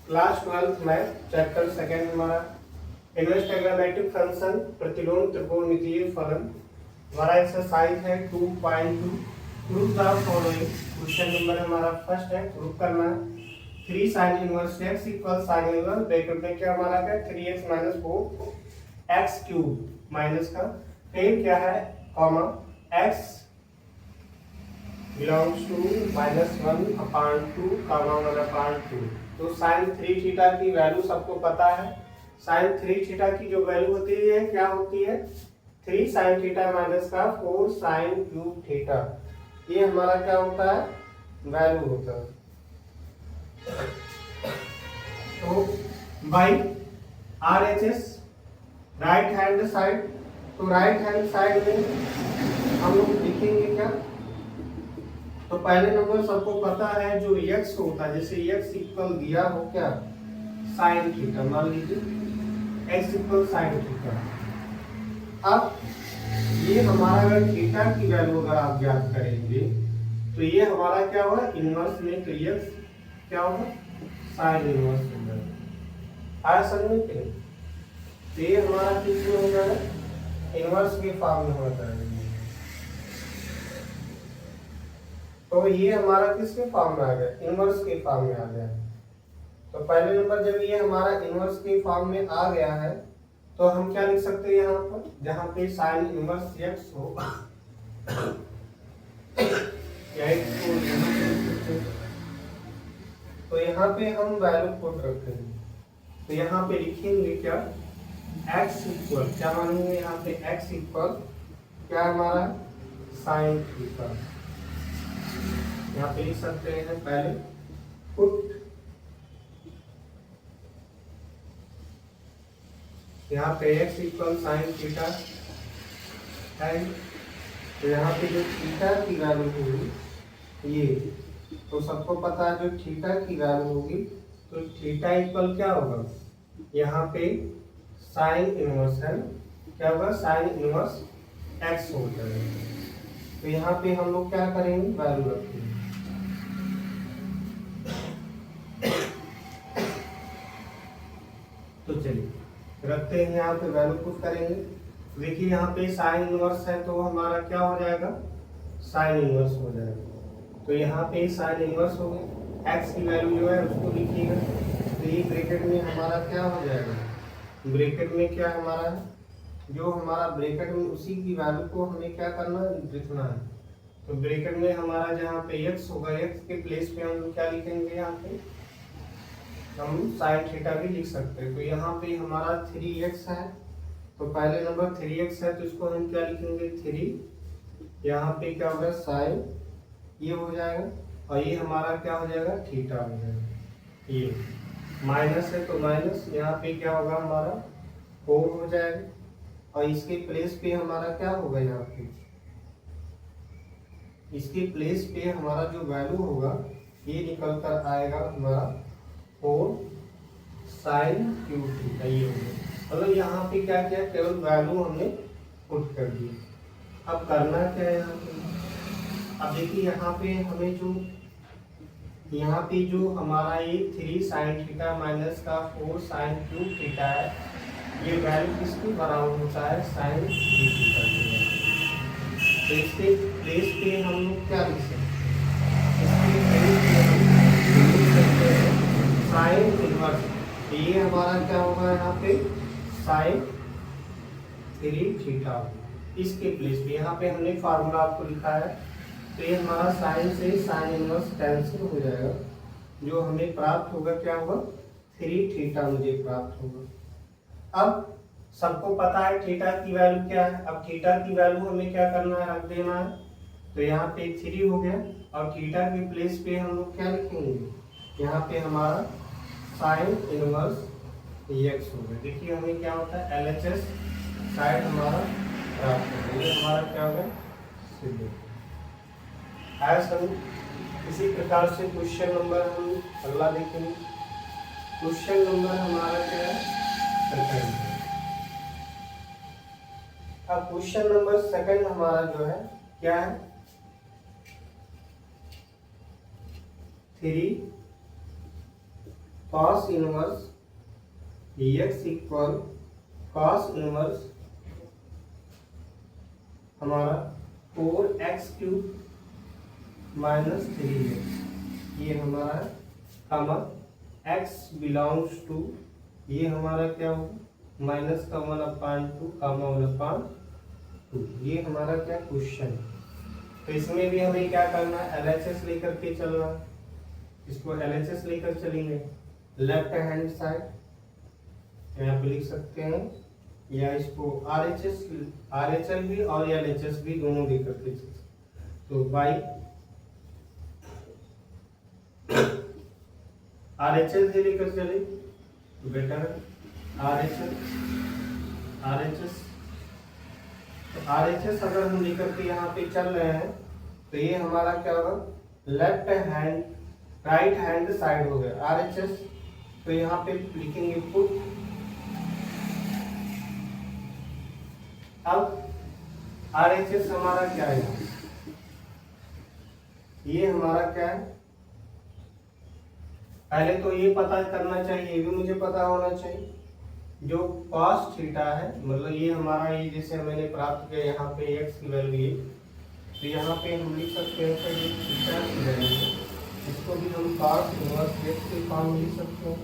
Class 12th math chapter second हमारा inverse ट्रायग्रामेट्रिक function प्रतिलोम त्रिकोणमितीय फलन। हमारा एक्सरसाइज है 2.2 proof the following. Question number हमारा फर्स्ट है, प्रूफ करना है 3 sin inverse x equal sin inverse bracket में क्या हमारा है 3x - 4 x क्यूब माइनस का फिर क्या है कॉमा x बिलोंग्स टू -1/2 कामा 1/2। तो sin 3 थीटा की वैल्यू सबको पता है। sin 3 थीटा की जो वैल्यू होती है क्या होती है 3 sin थीटा माइनस का 4 sin क्यूब थीटा। ये हमारा क्या होता है वैल्यू होता है। तो by RHS right hand side, तो राइट हैंड साइड में हम लोग लिखेंगे क्या, तो पहले नंबर सबको पता है जो x होता है, जैसे x इक्वल दिया हो क्या sin थीटा, मान लीजिए x इक्वल sin थीटा। अब ये हमारा अगर थीटा की वैल्यू अगर आप ज्ञात करेंगे तो ये हमारा क्या होगा इनवर्स में, तो ये क्या होगा sin इनवर्स होगा। आया समझ में कि तो ये हमारा किस में हो जाएगा इनवर्स के फॉर्म में होता है। तो ये हमारा किसके फॉर्म में आ गया इनवर्स के फॉर्म में आ गया। तो पहले नंबर जब ये हमारा इनवर्स के फॉर्म में आ गया है तो हम क्या लिख सकते हैं यहाँ पर, जहाँ पे साइन इनवर्स x हो तो यहाँ पे हम वैल्यू पुट रखते हैं। तो यहाँ पे लिखेंगे क्या x इक्वल क्या मानेंगे यहाँ पे x इक्वल क्या हमारा साइन थीटा। यहाँ पे लिख सकते हैं पहले पुट, यहाँ पे x इक्वल साइन थीटा है। तो यहाँ पे जो थीटा की वैल्यू होगी ये, तो सबको पता है जो थीटा की वैल्यू होगी तो थीटा इक्वल क्या होगा यहाँ पे साइन इनवर्स है, क्या होगा साइन इनवर्स x हो जाएगा। तो यहाँ पे हम लोग क्या करेंगे वैल्यू रखेंगे। तो चलिए रखते हैं यहाँ पे वैल्यू पुट करेंगे। देखिए यहाँ पे साइन इनवर्स है तो हमारा क्या हो जाएगा साइन इनवर्स हो जाएगा। तो यहाँ पे साइन इनवर्स हो गया, x की वैल्यू जो है उसको लिखिएगा। तो ये ब्रैकेट में हमारा क्या हो जाएगा, ब्रैकेट में क्या हमारा जो हमारा ब्रैकेट में उसी की वैल्यू को हमें क्या करना है लिखना है। तो ब्रैकेट में हमारा जहाँ पे x होगा x के प्लेस पे हम क्या लिखेंगे, यहाँ पे हम साइन थीटा भी लिख सकते हैं। तो यहाँ पे हमारा 3x है, तो पहले नंबर 3x है तो इसको हम क्या लिखेंगे 3, यहाँ पे क्या होगा साइन ये हो जाएगा और ये हमारा क्या हो जाएगा थीटा हो जाएगा। ये माइनस है तो माइनस, यहाँ पे क्या होगा हमारा 4 हो जाएगा और इसके प्लेस पे हमारा क्या होगा यहाँ पे इसके प्लेस पे हमारा जो वैल्यू होगा ये निकल कर आएगा हमारा 4 साइन क्यूब थीटा। ये हो गया, मतलब यहाँ पे क्या किया केवल वैल्यू हमने पुट कर दी। अब करना क्या है यहाँ पे, अब देखिए यहाँ पे हमें जो यहाँ पे जो हमारा ये 3 साइन थीटा माइनस का 4 साइन क्यूब थीटा है, ये वैल्यू किसके बराबर होता है साइन 3 थीटा के। तो इसके प्लेस पे हम लोग क्या लिख सकते हैं साइन इनवर्स। ये हमारा क्या होगा यहाँ पे साइन 3 थीटा, इसके प्लेस पे यहाँ पे हमने फार्मूला आपको लिखा है। तो ये हमारा साइन से साइन इनवर्स कैंसिल हो जाएगा, जो हमें प्राप्त होगा क्या होगा 3 थीटा मुझे प्राप्त होगा। अब सबको पता है थीटा की वैल्यू क्या है, अब थीटा की वैल्यू हमें क्या करना है रख देना है। तो यहाँ पे 3 हो गया और थीटा के प्लेस पे हम लोग क्या लिखेंगे यहाँ पे हमारा साइन इनवर्स x हो गया। देखिए हमें क्या होता है LHS साइड हमारा प्राप्त होता है, ये हमारा क्या होगा सिद्ध है समझ। इसी प्रकार से क्वेश्चन नंबर हम अगला देखेंगे। क्वेश्चन नंबर हमारा क्या है सेकंड है। अब क्वेश्चन नंबर सेकंड हमारा जो है क्या है 3 cos inverse x equal cos inverse हमारा 4x³ माइनस 3x, ये हमारा कॉमन x बिलोंग्स टू, ये हमारा क्या होगा माइनस का 1/2 कामा 1/2, ये हमारा क्या क्वेश्चन। तो इसमें भी हमें क्या करना है, LHS लेकर के चलना, इसको LHS लेकर चलेंगे लेफ्ट हैंड साइड, यहाँ पे लिख सकते हैं, या इसको RHL भी और LHS भी दोनों लेकर के चल, तो बाई RHL से लेकर चले तो बेटर RHS तो RHS अगर हम लेकर के यहाँ पे चल रहे हैं तो ये हमारा क्या होगा left hand right hand side हो गया RHS, तो यहाँ पे लिखेंगे पुट। अब RHS हमारा क्या है, ये हमारा क्या है, पहले तो ये पता करना चाहिए, ये भी मुझे पता होना चाहिए, जो cos थीटा है मतलब ये हमारा, ये जैसे मैंने प्राप्त किया यहाँ पे x की वैल्यू ये, तो यहाँ पे हम लिख सकते हैं कि ये थीटा की वैल्यू है, इसको भी हम cos इनवर्स x के फॉर्म में लिख सकते हैं,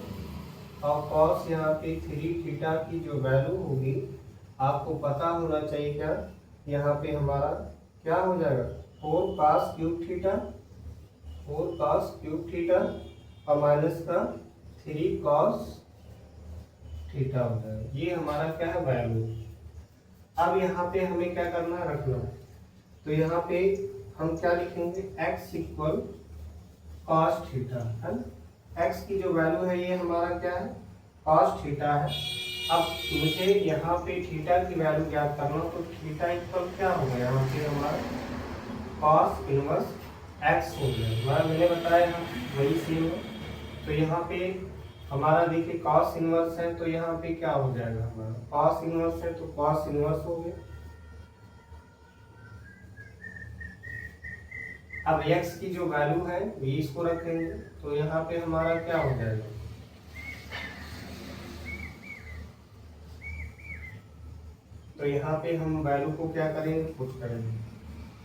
और cos यहाँ पे 3 थीटा की जो वैल्यू होगी आपको पता होना चाहिए, क्या यहाँ पे हमारा क्या हो जाएगा 4 cos³ थीटा और माइनस का 3 cos थीटा हो जाएगा, ये हमारा क्या है वैल्यू। अब यहाँ पे हमें क्या करना है, रखना है, तो यहाँ पे हम क्या लिखेंगे x इक्वल cos थीटा है ना, x की जो वैल्यू है ये हमारा क्या है cos थीटा है। अब मुझे यहाँ पे थीटा की वैल्यू ज्ञात करना, तो थीटा इक्वल क्या हो गया यहाँ पे हमारा cos इनवर्स x हो गया, मैंने बताया वही सेम है। तो यहाँ पे हमारा देखिए cos इनवर्स है, तो यहाँ पे क्या हो जाएगा हमारा cos इनवर्स है तो cos इनवर्स हो गया। अब x की जो वैल्यू है ये इसको रखेंगे, तो यहाँ पे हमारा क्या हो जाएगा, तो यहाँ पे हम वैल्यू को क्या करेंगे पुट करेंगे,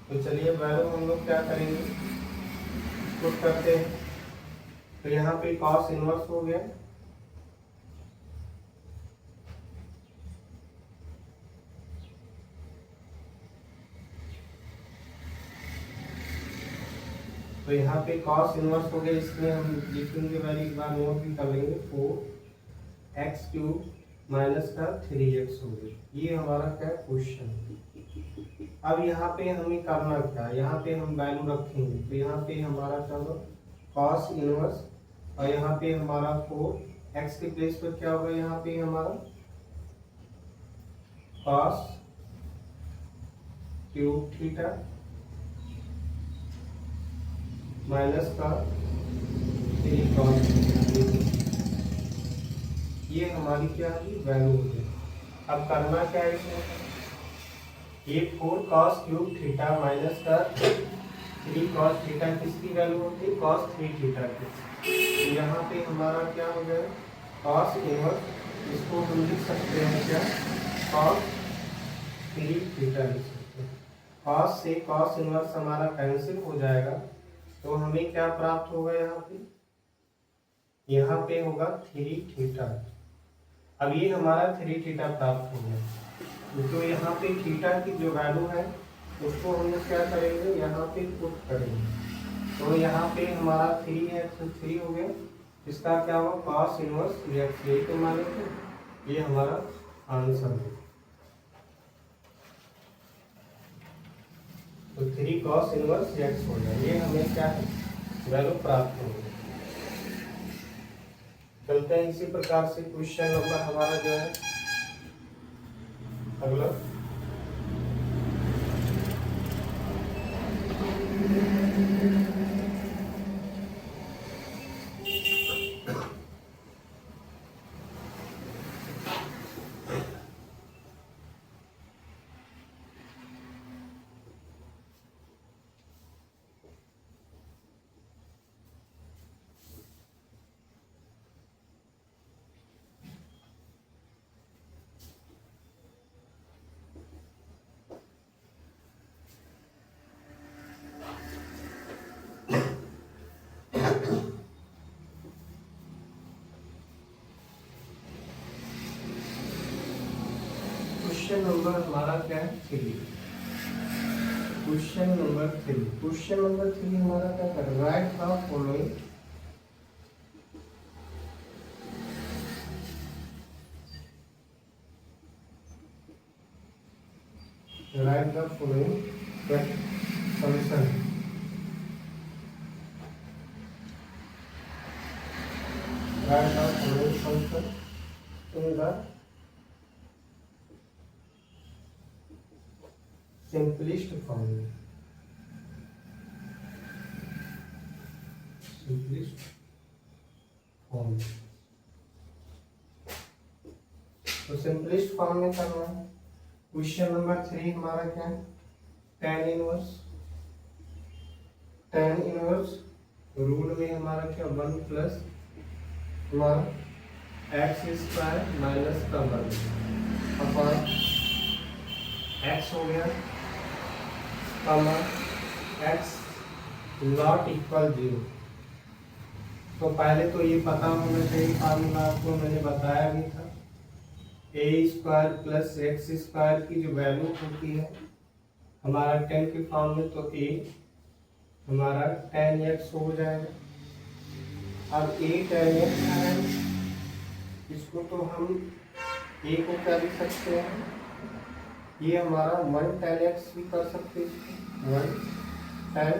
तो चलिए वैल्यू हम लोग क्या करेंगे पुट करते हैं, तो यहाँ पे cos इनवर्स हो गया, तो यहाँ पे cos इनवर्स हो गया, इसमें हम लिखेंगे वैल्यू एक बार नोट भी कर लेंगे 4x³ माइनस का 3x हो गया, ये हमारा क्या क्वेश्चन। अब यहाँ पे हमें करना क्या, यहाँ पे हम वैल्यू रखेंगे, तो यहाँ पे हमारा क्या होगा cos इनवर्स, और यहाँ पे हमारा 4x के प्लेस पर क्या होगा, यहाँ पे हमारा cos³ थीटा माइनस का 3 cos, ये हमारी क्या है वैल्यू हो गई। अब करना क्या है इसमें, ये 4 cos³ थीटा माइनस का 3 cos थीटा किसकी वैल्यू होती है cos 3 थीटा की, तो यहाँ पे हमारा क्या हो गया cos इनवर्स, इसको हम लिख सकते हैं क्या cos 3 थीटा लिख सकते हैं, cos से cos इनवर्स हमारा कैंसिल हो जाएगा, तो हमें क्या प्राप्त होगा यहाँ पे होगा 3 थीटा। अब ये हमारा 3 थीटा प्राप्त हो गया, तो यहाँ पे थीटा की जो वैल्यू है उसको हम लोग क्या करेंगे यहाँ पे पुट करेंगे, तो यहाँ पे हमारा 3 है तो 3 हो गया, इसका क्या होगा cos इनवर्स x, यही तो मान लेते, ये हमारा आंसर है। तो 3 cos इनवर्स x हो जाए, ये हमें क्या है वैल्यू प्राप्त हो गई। चलते हैं इसी प्रकार से क्वेश्चन नंबर हमारा जो है अगला, क्वेश्चन नंबर हमारा क्या है 3। क्वेश्चन नंबर 3 हमारा क्या कर right the following solution write the following solution in the simplest form तो सिंपलेस्ट फॉर्म में करना है। क्वेश्चन नंबर 3 हमारा क्या है tan इनवर्स रूल में हमारा क्या 1 प्लस हमारा एक्स स्क्वायर माइनस का 1 अपॉन एक्स हो गया कमा एक्स नॉट इक्वल 0। तो पहले तो ये पता होना चाहिए फार्मूला, आपको मैंने बताया भी था ए स्क्वायर प्लस एक्स स्क्वायर की जो वैल्यू होती है हमारा 10 के फॉर्म में, तो ए हमारा tan x हो जाएगा। अब ए tan x है, इसको तो हम ए को क्या लिख सकते हैं, ये हमारा 1 tan x भी कर सकते हैं, 1 tan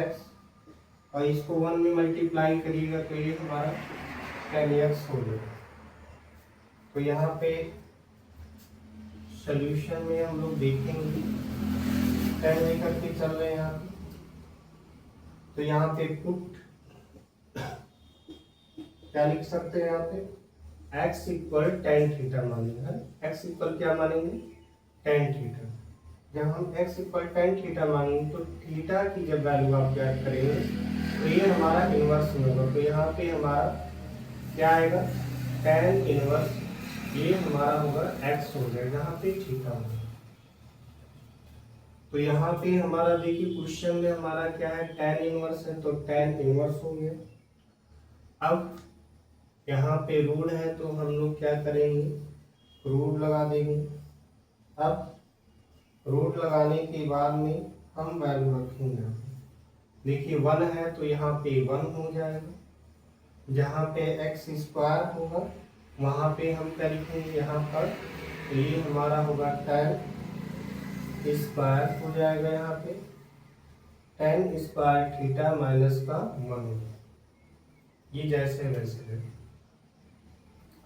x और इसको 1 में मल्टीप्लाई करिएगा तो ये हमारा tan x हो जाएगा। तो यहाँ पे सॉल्यूशन में हम लोग देखेंगे tan लेकर के चल रहे हैं यहाँ पे, तो यहाँ पे पुट क्या लिख सकते हैं, यहाँ पे x इक्वल tan थीटा मानेंगे। x इक्वल क्या मानेंगे tan थीटा। जब हम x इक्वल tan थीटा मानेंगे तो थीटा की जब वैल्यू आप ज्ञात करेंगे तो ये हमारा इनवर्स होगा। तो यहाँ पे हमारा क्या आएगा tan इनवर्स, ये हमारा होगा x हो जाएगा, यहाँ पे थीटा होगा। तो यहाँ पे हमारा देखिए क्वेश्चन में हमारा क्या है tan इनवर्स है, तो tan इनवर्स हो गया। अब यहाँ पे रूल है तो हम लोग क्या करेंगे रूल लगा देंगे। अब रूल लगाने के बाद में हम वैल्यू रखेंगे। देखिए 1 है तो यहाँ पे 1 हो जाएगा, जहाँ पे एक्स स्क्वायर होगा वहाँ पे हम क्या लिखेंगे यहाँ पर, तो ये हमारा होगा tan स्क्वायर हो जाएगा, यहाँ पे tan स्क्वायर थीटा माइनस का 1 होगा, ये जैसे वैसे है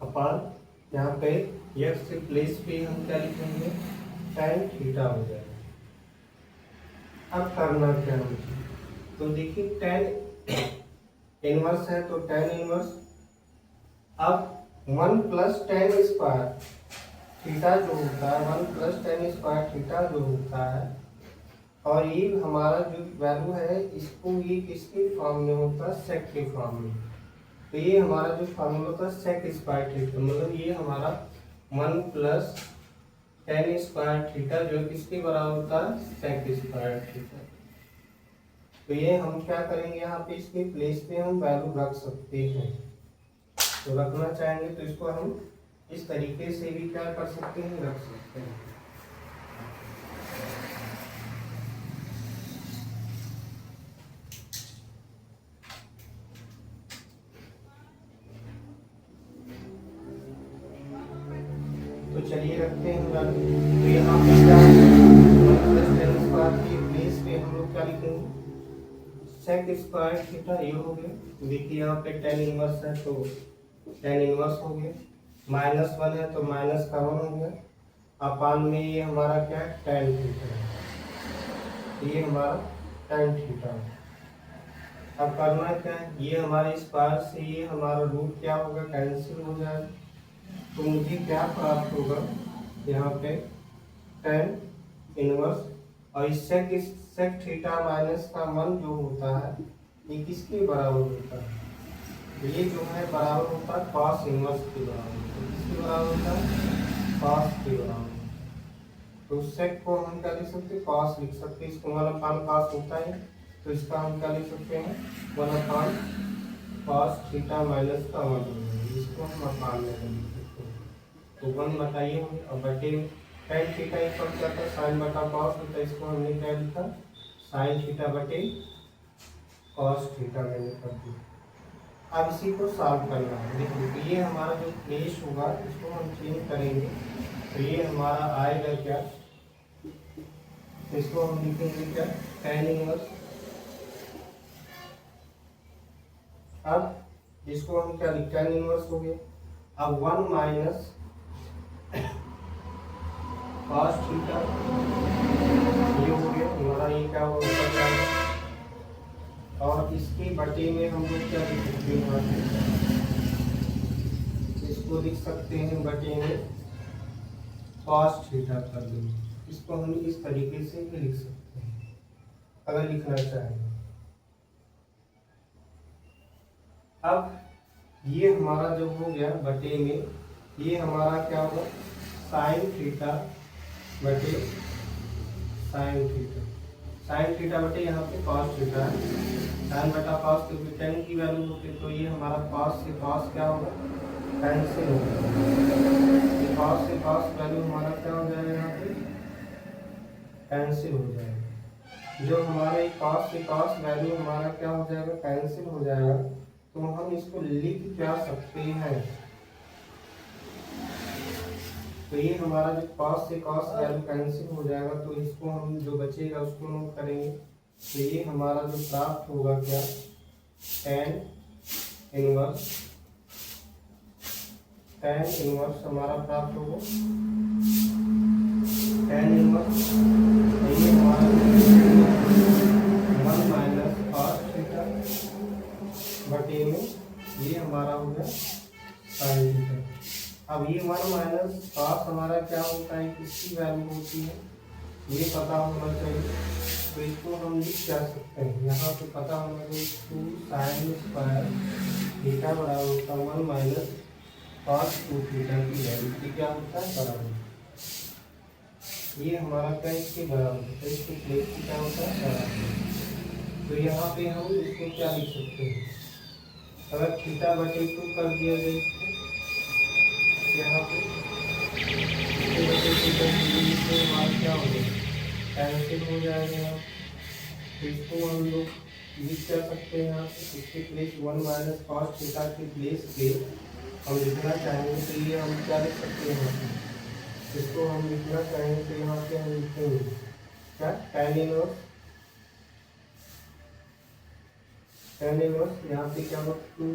अपान यहाँ पे x से प्लेस पे हम क्या लिखेंगे tan थीटा हो जाएगा। अब करना क्या मुझे, तो देखिए tan इनवर्स है तो tan इनवर्स, अब 1 प्लस tan स्क्वायर थीटा जो होता है 1 प्लस tan स्क्वायर थीटा जो होता है, और ये हमारा जो वैल्यू है इसको ये किसके फॉर्म में होता है सेक के फॉर्म में। तो ये हमारा जो फॉर्मूला होता है सेक स्क्वायर थीटा, मतलब ये हमारा 1 प्लस tan स्क्वायर थीटा जो किसके बराबर होता है सेक स्क्वायर थीटा। तो ये हम क्या करेंगे यहाँ पे इसके प्लेस पे हम वैल्यू रख सकते हैं, तो रखना चाहेंगे तो इसको हम इस तरीके से भी क्या कर सकते हैं रख सकते हैं। तो चलिए रखते हैं वैल्यू। तो यहाँ पे क्या प्लेस पे हम लोग क्या लिखेंगे सेक स्क्वायर थीटा, ये हो गया। देखिए यहाँ पे tan इनवर्स है तो tan इनवर्स हो गया, -1 है तो माइनस का 1 हो गया, अपान में ये हमारा क्या है tan थीटा है, ये हमारा tan थीटा है। अब करना क्या है, ये हमारे स्क्वायर से ये हमारा रूट क्या होगा कैंसिल हो जाएगा, तो मुझे क्या प्राप्त होगा यहाँ पे tan इनवर्स, और इस सेक थीटा माइनस का 1 जो होता है ये किसके बराबर होता है, ये जो है बराबर होता है cos इनवर्स के बराबर, किसके बराबर होता है cos के बराबर। तो सेक को हम क्या लिख सकते हैं cos लिख सकते हैं, इसको 1/cos होता है तो इसका हम क्या लिख सकते हैं 1/cos थीटा माइनस का 1, इसको हम अपान में लिख सकते हैं। तो 1/, और बटे tan थीटा इक्वल क्या था, साइन बटा कॉस, तो इसको हमने क्या लिखा, साइन थीटा बटे कॉस थीटा मैंने कर दिया। अब इसी को सॉल्व करना है। देखिए तो ये हमारा जो प्लेस होगा इसको हम चेंज करेंगे, तो ये हमारा आएगा क्या, इसको हम लिखेंगे क्या, tan इनवर्स। अब इसको हम क्या लिख, tan इनवर्स हो गया। अब 1 माइनस कॉस थीटा ये हो गया हमारा, ये क्या होगा ऊपर जाएगा, और इसके बटे में हम लोग क्या लिख सकते हैं, इसको लिख सकते हैं बटे में कॉस थीटा कर देंगे। इसको हम इस तरीके से भी लिख सकते हैं अगर लिखना चाहें। अब ये हमारा जो हो गया बटे में, ये हमारा क्या होगा, साइन थीटा बटे साइन थीटा, साइन थीटा बटे यहाँ पे कॉस थीटा है, साइन बटा कॉस, तो tan की वैल्यू होती, तो ये हमारा कॉस से कॉस क्या होगा, कैंसिल होगा। कॉस से कॉस वैल्यू हमारा क्या हो जाएगा, यहाँ पे कैंसिल हो जाएगा। जो हमारा कॉस से कॉस वैल्यू हमारा क्या हो जाएगा, कैंसिल हो जाएगा। तो हम इसको लिख क्या सकते हैं, तो ये हमारा जो कॉस से कॉस वैल्यू कैंसिल हो जाएगा, तो इसको हम जो बचेगा उसको नोट करेंगे। तो ये हमारा जो प्राप्त होगा क्या, tan इनवर्स, tan इनवर्स हमारा प्राप्त होगा, tan इनवर्स ये हमारा 1 माइनस कॉस थीटा बटे में ये हमारा हो गया साइन थीटा। अब ये 1 माइनस कॉस हमारा क्या होता है, किसकी वैल्यू होती है, ये पता होना चाहिए। तो इसको हम लिख क्या सकते हैं, यहाँ पे पता होना चाहिए 2 साइन स्क्वायर थीटा बराबर होता है 1 माइनस कॉस 2 थीटा की वैल्यू क्या होता है, बराबर। ये हमारा क्या इसके बराबर है, तो इसके प्लेस की क्या होता है, बराबर। तो यहाँ पे हम इसको क्या लिख सकते हैं, अगर थीटा बटे 2 कर दिया जाए यहाँ पे क्या हो जाएगा, कैंसिल हो जाएगा। तो इसको हम लोग लिख कर सकते हैं यहाँ पे, इसके प्लेस 1 माइनस कॉस थीटा के प्लेस पे हम लिखना चाहेंगे, तो ये हम क्या लिख सकते हैं, इसको हम लिखना चाहेंगे तो यहाँ पे हम लिखेंगे क्या, tan इनवर्स, tan इनवर्स यहाँ पे क्या होगा 2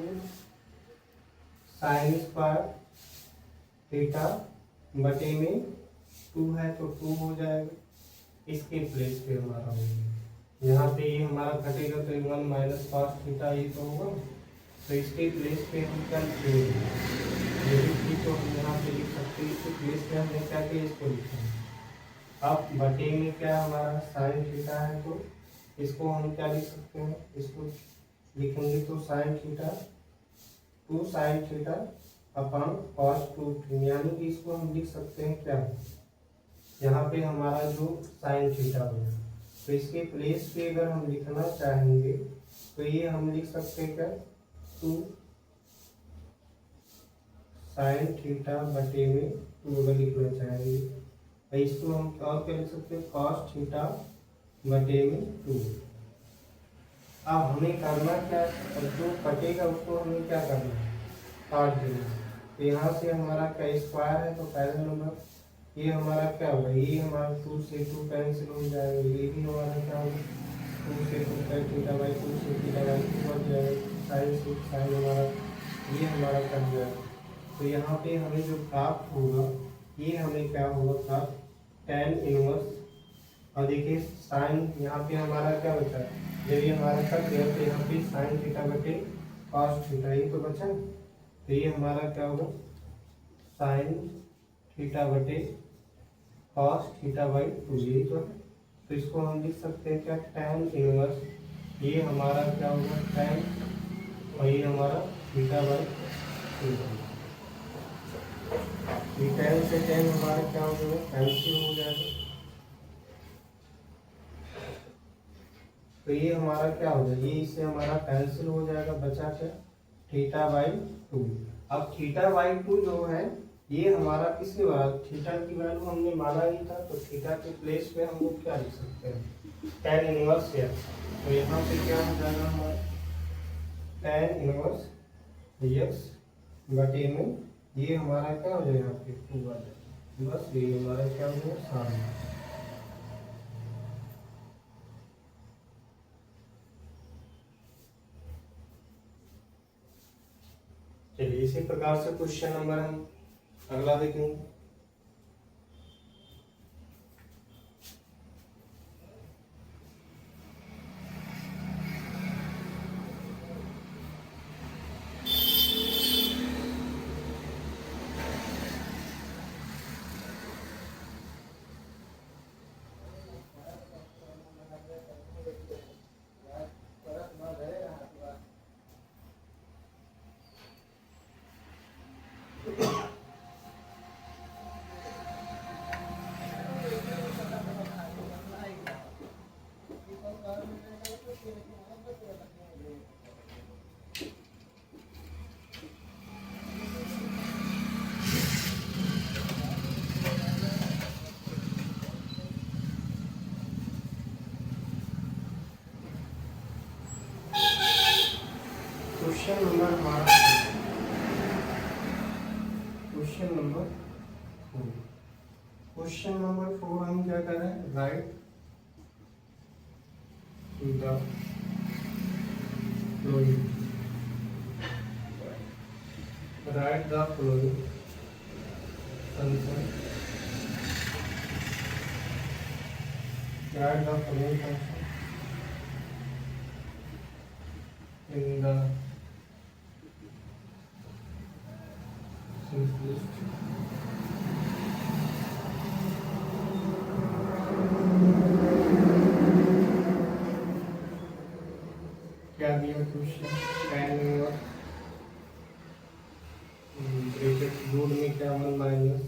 साइन स्क्वायर थीटा बटे में 2 है तो 2 हो जाएगा, इसके प्लेस पे हमारा हो गया। यहाँ पे ये हमारा घटेगा तो 1 माइनस कॉस थीटा ये तो होगा, तो इसके प्लेस पे हम क्या लिखेंगे, यही तो हम यहाँ पे लिख सकते हैं। इसके प्लेस पे हमने क्या किया, इसको लिखा है। अब बटे में क्या हमारा साइन थीटा है, तो इसको हम क्या लिख सकते हैं, इसको लिखेंगे तो sine theta 2 sine theta upon cos 2, यानी कि इसको हम लिख सकते हैं क्या, यहाँ पे हमारा जो साइन थीटा होगा, तो इसके प्लेस पे अगर हम लिखना चाहेंगे तो ये हम लिख सकते हैं क्या, 2 साइन थीटा बटे में 2 अगर लिखना चाहेंगे, तो इसको हम और क्या लिख सकते हैं, कॉस थीटा बटे में 2। अब हमें करना क्या, जो कटेगा उसको हमें क्या करना है, काट देना। तो यहाँ से हमारा क्या स्क्वायर है, तो पहला नंबर ये हमारा क्या होगा, ये हमारा 2 से 2 कैंसिल हो जाएगा, ये भी हमारा क्या होगा 2 से 2 tan थीटा बाई 2 से थीटा बाई 2 बन जाएगा, साइन से साइन हमारा ये हमारा कट जाएगा। तो यहाँ पे हमें जो प्राप्त होगा ये हमें क्या होगा प्राप्त, tan इनवर्स, और देखिए साइन यहाँ पे हमारा क्या बचा है, जब ये हमारा कट गया तो यहाँ पे साइन थीटा बटे कॉस थीटा ये तो बचा, तो ये हमारा क्या होगा साइन थीटा बटे कॉस थीटा बाई 2 यही तो है। तो इसको हम लिख सकते हैं क्या, tan इनवर्स, ये हमारा क्या होगा tan, और ये हमारा थीटा बाई 2। ये tan से tan हमारा क्या हो जाएगा, कैंसिल हो जाएगा। तो ये हमारा क्या हो जाएगा, ये इससे हमारा कैंसिल हो जाएगा, बचा क्या थीटा बाई 2। अब थीटा बाई 2 जो है ये हमारा किसके बराबर, थीटा की वैल्यू हमने माना ही था, तो थीटा के प्लेस पे हम लोग क्या लिख सकते हैं, tan इनवर्स एक्स। तो यहाँ पे क्या हो जाएगा हमारा tan इनवर्स एक्स बटे में ये हमारा क्या हो जाएगा, यहाँ पे 2 आ जाएगा, बस ये हमारा क्या हो जाएगा सामने। चलिए इसी प्रकार से क्वेश्चन नंबर हम अगला देखेंगे। क्वेश्चन नंबर हमारा क्वेश्चन नंबर 4। क्वेश्चन नंबर 4 हम क्या कर रहे हैं, write the following, write the following function, write the following function in the simplest क्या दिया question, tan inverse bracket root में क्या 1 minus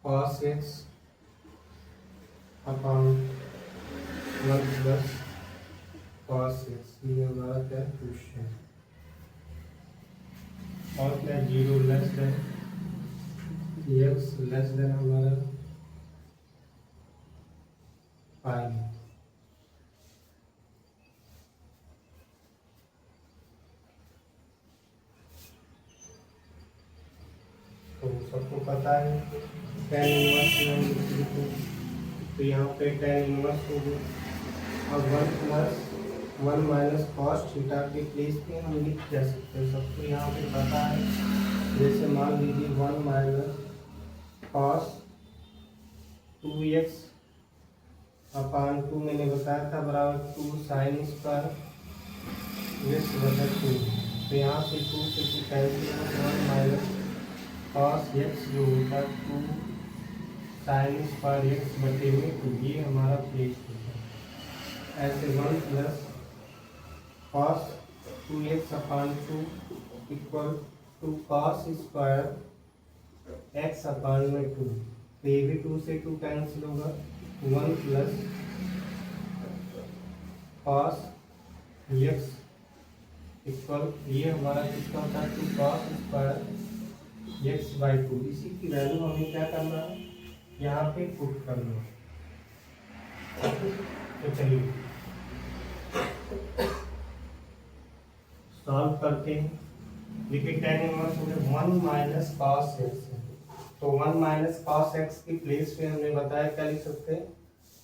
cos x upon 1 plus cos x, ये हमारा क्या क्वेश्चन, और क्या 0 less than x less than हमारा पाई। तो सबको पता है tan इनवर्स, तो यहाँ पे tan इनवर्स हो गया और 1 प्लस 1 माइनस कॉस थीटा के प्लेस पे हम लिख जा सकते हैं, सबको यहाँ पे पता है। जैसे मान लीजिए 1 माइनस कॉस 2x अपान 2 मैंने बताया था बराबर 2 साइन स्क्वायर x बटा 2, तो यहाँ से 2 से 2 कैंसिल हो, 1 माइनस कॉस x जो होता है 2 साइन स्क्वायर x बटे में 2, ये हमारा प्लेस होता है। ऐसे 1 plus cos 2x upon 2 equal to cos square x upon में 2, तो ये भी 2 से 2 कैंसिल होगा, 1 प्लस cos x इक्वल ये हमारा किसका होता है 2 cos स्क्वायर x बाई 2। इसी की वैल्यू हमें क्या करना है, यहाँ पे पुट करना है। तो चलिए सॉल्व करते हैं। देखिए tan इनवर्स हो गया 1 माइनस कॉस एक्स, तो 1 माइनस कॉस एक्स की प्लेस पे हमने बताया क्या लिख सकते हैं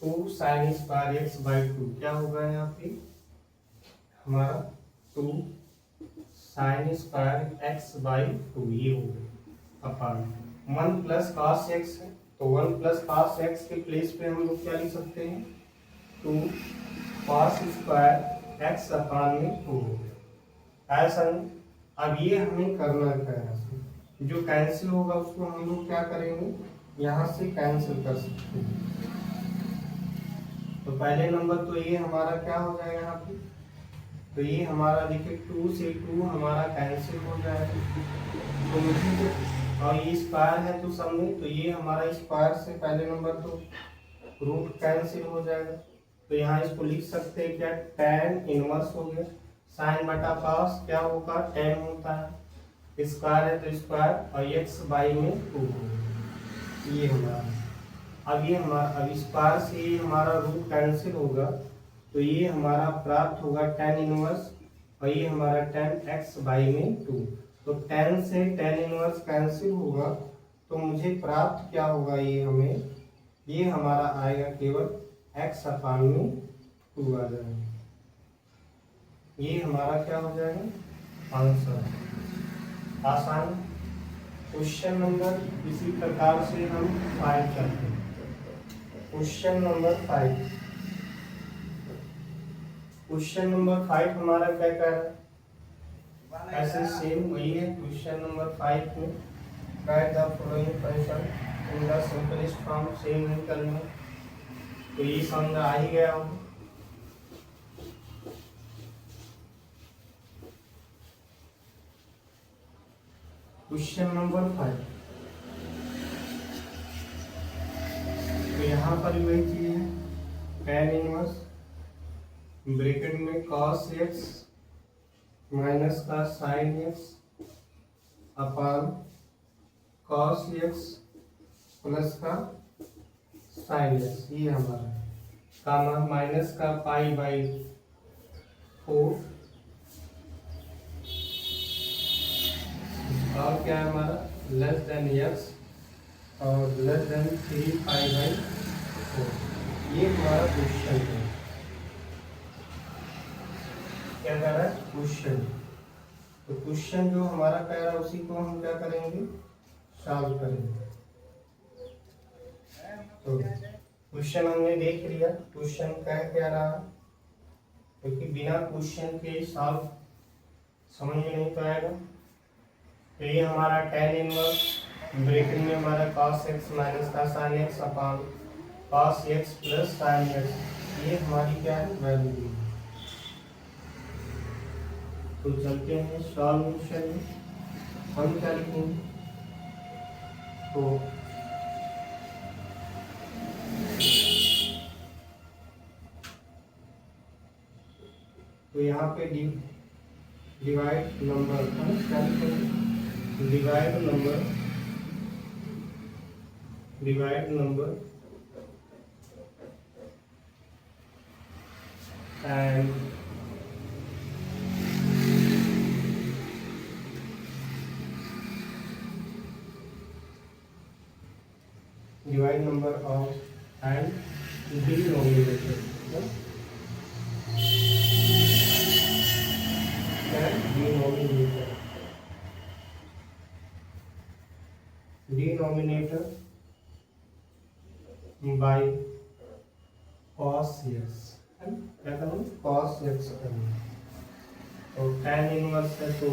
2 साइन स्क्वायर एक्स बाई 2, क्या होगा यहाँ पे हमारा 2 साइन स्क्वायर एक्स बाई 2, ये हो गया अपान 1 प्लस कॉस एक्स है, तो 1 प्लस कॉस एक्स के प्लेस पे हम लोग क्या लिख सकते हैं 2 कॉस स्क्वायर एक्स अपान में 2 हो गया। ऐसा अब ये हमें करना क्या है, जो कैंसिल होगा उसको हम लोग क्या करेंगे यहाँ से कैंसिल कर सकते हैं। तो पहले नंबर तो ये हमारा क्या हो जाएगा यहाँ पे, तो ये हमारा देखिए 2 से 2 हमारा कैंसिल हो जाएगा, तो और ये स्क्वायर है तो सब में, तो ये हमारा स्क्वायर से पहले नंबर तो रूट कैंसिल हो जाएगा, तो यहाँ इसको लिख सकते हैं क्या tan इनवर्स हो गया साइन बटा कॉस क्या होगा tan होता है, स्क्वायर है तो स्क्वायर और एक्स बाई में 2 होगा, ये हमारा। अब ये हमारा, अब स्क्वायर से ये हमारा रूट कैंसिल होगा तो ये हमारा प्राप्त होगा tan इनवर्स, और ये हमारा tan x बाई में 2। तो tan से tan इनवर्स कैंसिल होगा तो मुझे प्राप्त क्या होगा, ये हमें, ये हमारा आएगा केवल x अपान में 2 आ जाएगा। ये हमारा क्या हो जाएगा, आंसर। आसान। क्वेश्चन नंबर इसी प्रकार से हम फाइंड करते हैं। क्वेश्चन नंबर 5, क्वेश्चन नंबर 5 हमारा क्या कह रहा है, ऐसे सेम वही है। क्वेश्चन नंबर 5 में right the following function in the simplest form, same नहीं करना, तो ये समझ आ ही गया होगा। क्वेश्चन नंबर 5, तो यहाँ पर वही चीज है, tan इनवर्स ब्रैकेट में cos x माइनस का sin x अपान cos x प्लस का sin x, ये हमारा का माइनस का पाई बाई 4, और क्या है हमारा लेस देन x और लेस देन 3 पाई बाई 4, ये हमारा क्वेश्चन है। क्या कह रहा है, क्वेश्चन। तो क्वेश्चन जो हमारा कह रहा है उसी को हम क्या करेंगे, सॉल्व करेंगे। तो क्वेश्चन हमने देख लिया, क्वेश्चन क्या रहा, क्योंकि बिना क्वेश्चन के सॉल्व समझ में नहीं तो आएगा। तो ये हमारा tan इनवर्स ब्रैकेट में हमारा cos x माइनस का sin x अपान cos x plus sin x, ये हमारी क्या है, वैल्यू दी। तो चलते हैं सॉल्यूशन में, हम क्या लिखेंगे, तो यहाँ पे डिवाइड नंबर, हम क्या लिखेंगे, divide number and divide number of and denominator, denominator by cos x, क्या करूँ, cos x करूँ। तो tan इनवर्स है तो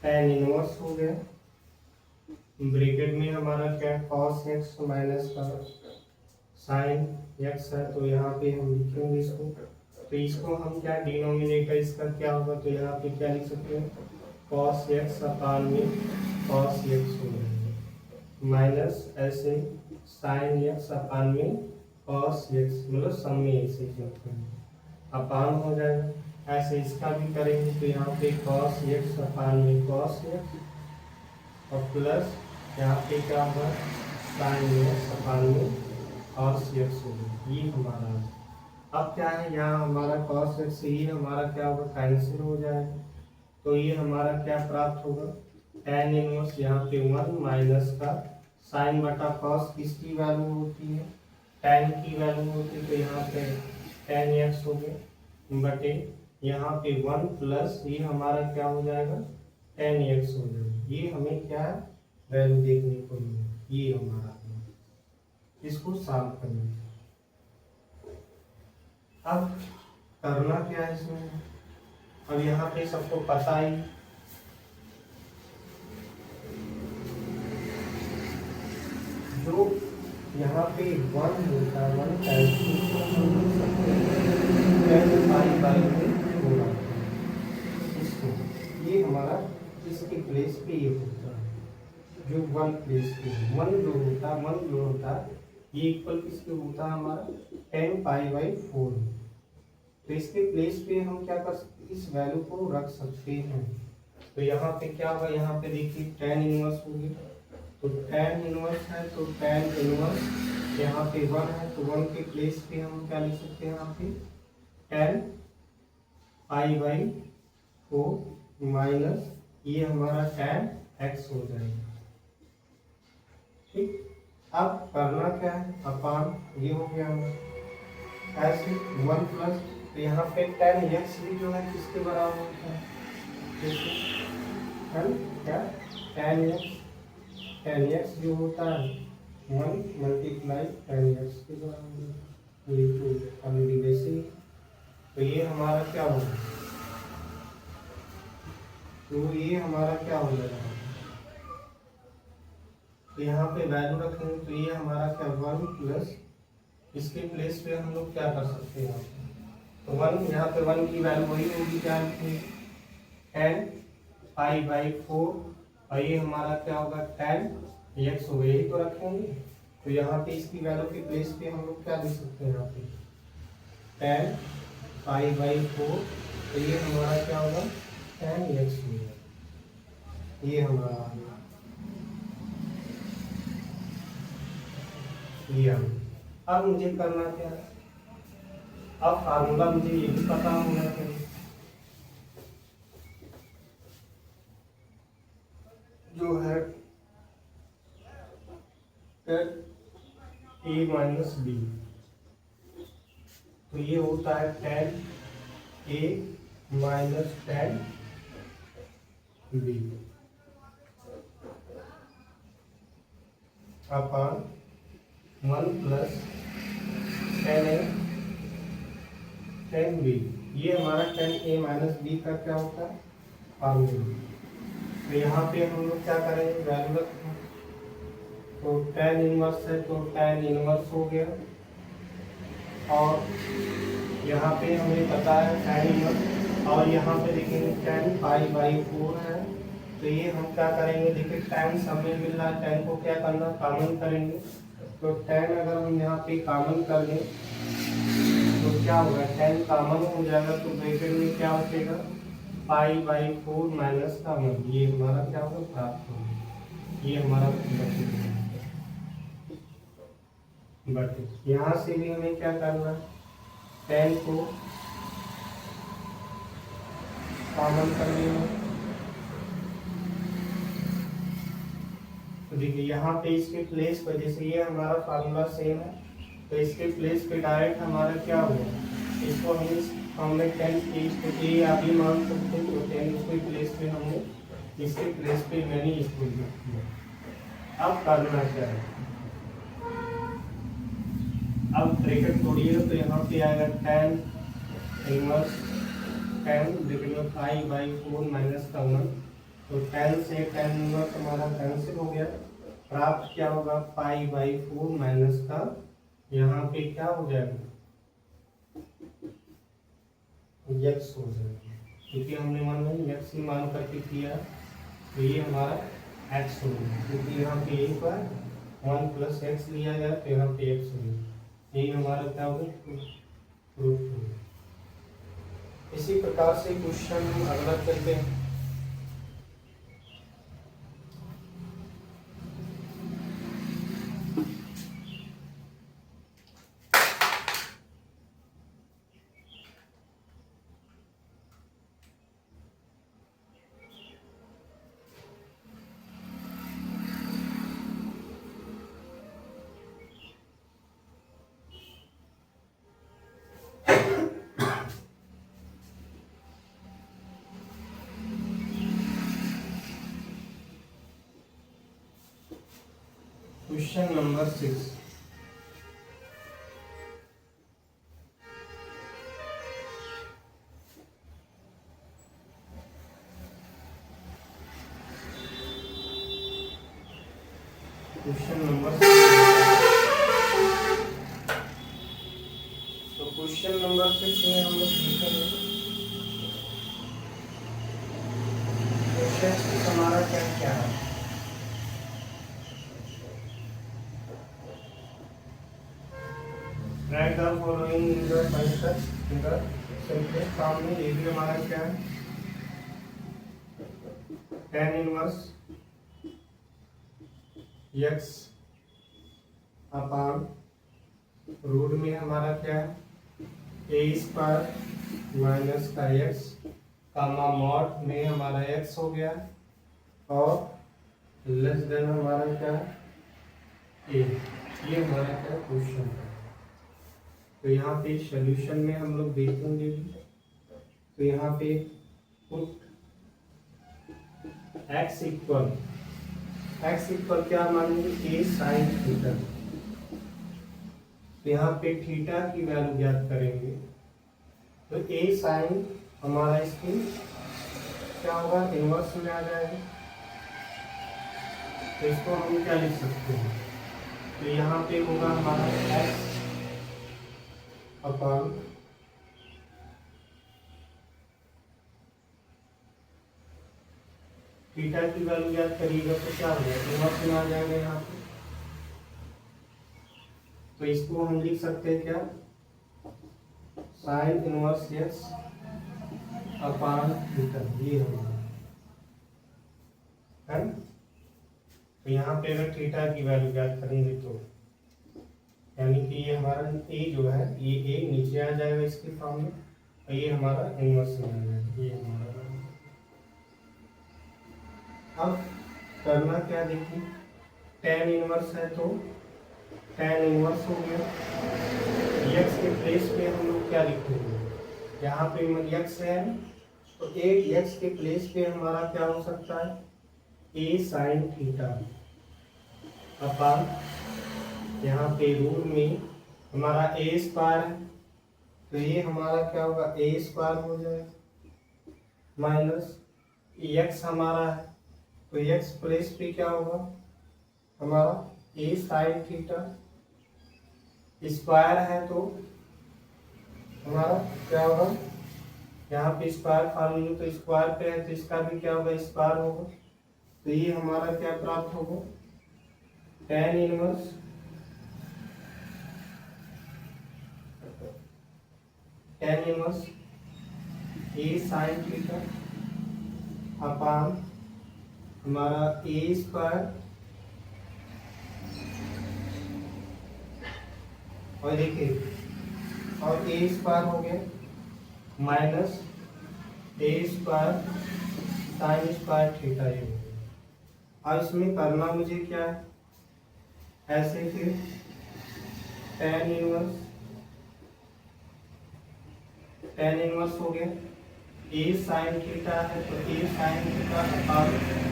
tan इनवर्स हो गया, ब्रैकेट में हमारा क्या cos x माइनस का sin x है, तो यहाँ पे हम लिखेंगे इसको। तो इसको हम क्या, डिनोमिनेटर इसका क्या होगा, तो यहाँ पे क्या लिख सकते हैं, cos x अपान में cos x हो जाएगा, माइनस ऐसे sin x अपान में cos x, मतलब सम में ऐसे लिखते हैं, अपान हो जाएगा। ऐसे इसका भी करेंगे, तो यहाँ पे cos x अपान में cos x और प्लस यहाँ पे क्या होगा, sin x अपान में cos x होगा, ये हमारा। अब क्या है, यहाँ हमारा cos x से ही हमारा क्या होगा, कैंसिल हो जाएगा। तो ये हमारा क्या प्राप्त होगा, tan इनवर्स यहाँ पे 1 माइनस का sin बटा cos किसकी वैल्यू होती है, tan की वैल्यू होती है, तो यहाँ पे tan x हो गया बटे यहाँ पे 1 प्लस ये हमारा क्या हो जाएगा, tan x हो जाएगा। ये हमें क्या वैल्यू देखने को मिले, ये हमारा, इसको सॉल्व करेंगे। अब करना क्या है इसमें, अब यहाँ पे सबको पता ही, जो यहाँ पे 1 होता है, 1 इसको, ये हमारा इसके प्लेस पे ये होता है, जो 1 प्लेस पे 1 जो होता है, ये इक्वल किसके होता है, हमारा tan पाई बाई 4। तो इसके प्लेस पे हम क्या कर सकते हैं, इस वैल्यू को रख सकते हैं। तो यहाँ पे क्या होगा, यहाँ पे देखिए tan इनवर्स होगी, तो tan इनवर्स है तो tan इनवर्स यहाँ पे 1 है, तो 1 के प्लेस पे हम क्या लिख सकते हैं, यहाँ पे tan π/4 माइनस ये हमारा tan x हो जाएगा। ठीक, अब करना क्या है, अपान ये हो गया हमारा ऐसे 1 प्लस, तो यहाँ पे tan x भी जो है किसके बराबर होता है, क्या tan x जो होता है 1 मल्टीप्लाई tan x के बराबर, ये तो ऑलरेडी वैसे ही, तो ये हमारा क्या होगा, तो ये हमारा क्या हो जाएगा, तो यहाँ पे वैल्यू रखेंगे तो ये हमारा क्या 1 प्लस, इसके प्लेस पे हम लोग क्या कर सकते हैं, तो 1 यहाँ पे 1 की वैल्यू वही होगी, क्या tan π/4 और ये हमारा क्या होगा tan x होगा, यही तो रखेंगे। तो यहाँ पे इसकी वैल्यू के प्लेस पे हम लोग क्या दे सकते हैं, यहाँ पे tan π/4, तो ये हमारा क्या होगा tan x होगा, ये हमारा आ गया लिया। अब मुझे करना क्या है, अब फार्मूला मुझे ये भी पता होना चाहिए, जो है a माइनस बी, तो ये होता है tan a minus tan b upon 1 plus tan a tan b, ये हमारा tan a माइनस बी का क्या होता है फार्मूला। तो यहाँ पे हम लोग क्या करेंगे, वैल्यू रखें, तो tan इनवर्स है तो tan इनवर्स हो गया, और यहाँ पे हमें पता है tan इनवर्स, और यहाँ पे देखेंगे tan π/4 है, तो ये हम क्या करेंगे, देखिए tan सब में मिल रहा है, tan को क्या करना, कॉमन करेंगे, तो tan अगर हम यहाँ पे कॉमन कर लें तो क्या होगा, tan कॉमन हो जाएगा, तो ब्रैकेट में क्या बचेगा π/4 माइनस कॉमन, ये हमारा क्या होगा प्राप्त होगा, ये हमारा बट यहाँ से भी हमें क्या करना है, tan को कॉमन कर लेना, तो देखिए यहाँ पे इसके प्लेस पर, जैसे ये हमारा फार्मूला सेम है, तो इसके प्लेस पे डायरेक्ट हमारा क्या होगा, इसको हमने 10 के आप ही मान सकते हैं, तो 10 इसके प्लेस पे हमने इसके प्लेस पे मैंने इसको लिख दिया। अब करना क्या है, अब ब्रैकेट तोड़िएगा तो यहाँ पे आएगा tan इनवर्स tan ब्रैकेट में π/4 माइनस का 1, तो tan से tan इनवर्स हमारा कैंसिल हो गया, प्राप्त क्या होगा π/4 माइनस का, यहाँ पे क्या हो जाएगा x हो जाएगा, क्योंकि हमने मान x ही मान करके किया, तो ये हमारा x हो गया, क्योंकि यहाँ पे एक बार 1 प्लस x लिया गया, तो यहाँ पे x हो गया, यही हमारा क्या होगा प्रूफ होगा। इसी प्रकार से क्वेश्चन अगला चलते हैं। Question number 6. Question number 6. तो क्वेश्चन नंबर 6 में हम लोग लिखेंगे क्वेश्चन हमारा क्या क्या है। Write the following in the simplest form में, ये भी हमारा क्या है tan inverse X upon root में हमारा क्या है ए स्क्वायर माइनस का एक्स कामा मॉड में हमारा एक्स हो गया और लेस देन हमारा क्या है ए। ये हमारा क्या क्वेश्चन है। तो यहाँ पे सॉल्यूशन में हम लोग देखेंगे। तो यहाँ पे पुट x इक्वल क्या मानेंगे ए साइन थीटा। तो यहाँ पे थीटा की वैल्यू ज्ञात करेंगे। तो ए साइन हमारा इसकी क्या होगा इनवर्स में आ जाएगा। तो इसको हम क्या लिख सकते हैं। तो यहाँ पे होगा हमारा x अपॉन थीटा की वैल्यू ज्ञात करिएगा तो क्या हो जाएगा इनवर्स में आ जाएगा यहाँ पे। तो इसको हम लिख सकते हैं क्या sine inverse x upon theta. ये होगा है। तो यहाँ पे अगर थीटा की वैल्यू ज्ञात करेंगे तो यानी कि ये हमारा ए जो है ये ए नीचे आ जाएगा इसके फॉर्म में और ये हमारा इनवर्स में आ जाएगा। ये हमारा अब करना क्या देखिए टेन इनवर्स है तो टेन इनवर्स हो गया। एक्स के प्लेस पे हम लोग क्या लिखेंगे यहाँ पे एक्स है तो एक एक्स के प्लेस पे हमारा क्या हो सकता है ए साइन थीटा अपॉन यहाँ पे रूट में हमारा ए स्क्वायर है। तो ये हमारा क्या होगा ए स्क्वायर हो जाएगा माइनस एक्स हमारा है। तो एक्स प्लेस पे क्या होगा हमारा ए साइन थीटा स्क्वायर है। तो हमारा क्या होगा यहाँ पे स्क्वायर फॉर्मूला तो स्क्वायर पे है तो इसका भी क्या होगा स्क्वायर होगा। तो ये हमारा क्या प्राप्त होगा टेन इनवर्स ए साइन थीटा अपॉन हमारा ए स्क्वायर और देखिए और ए स्क्वायर हो गया माइनस ए स्क्वायर साइन स्क्वायर थीटा। ये हो गया। अब इसमें करना मुझे क्या है ऐसे फिर टेन इनवर्स हो गया ए साइन थीटा है। तो ए साइन थीटा और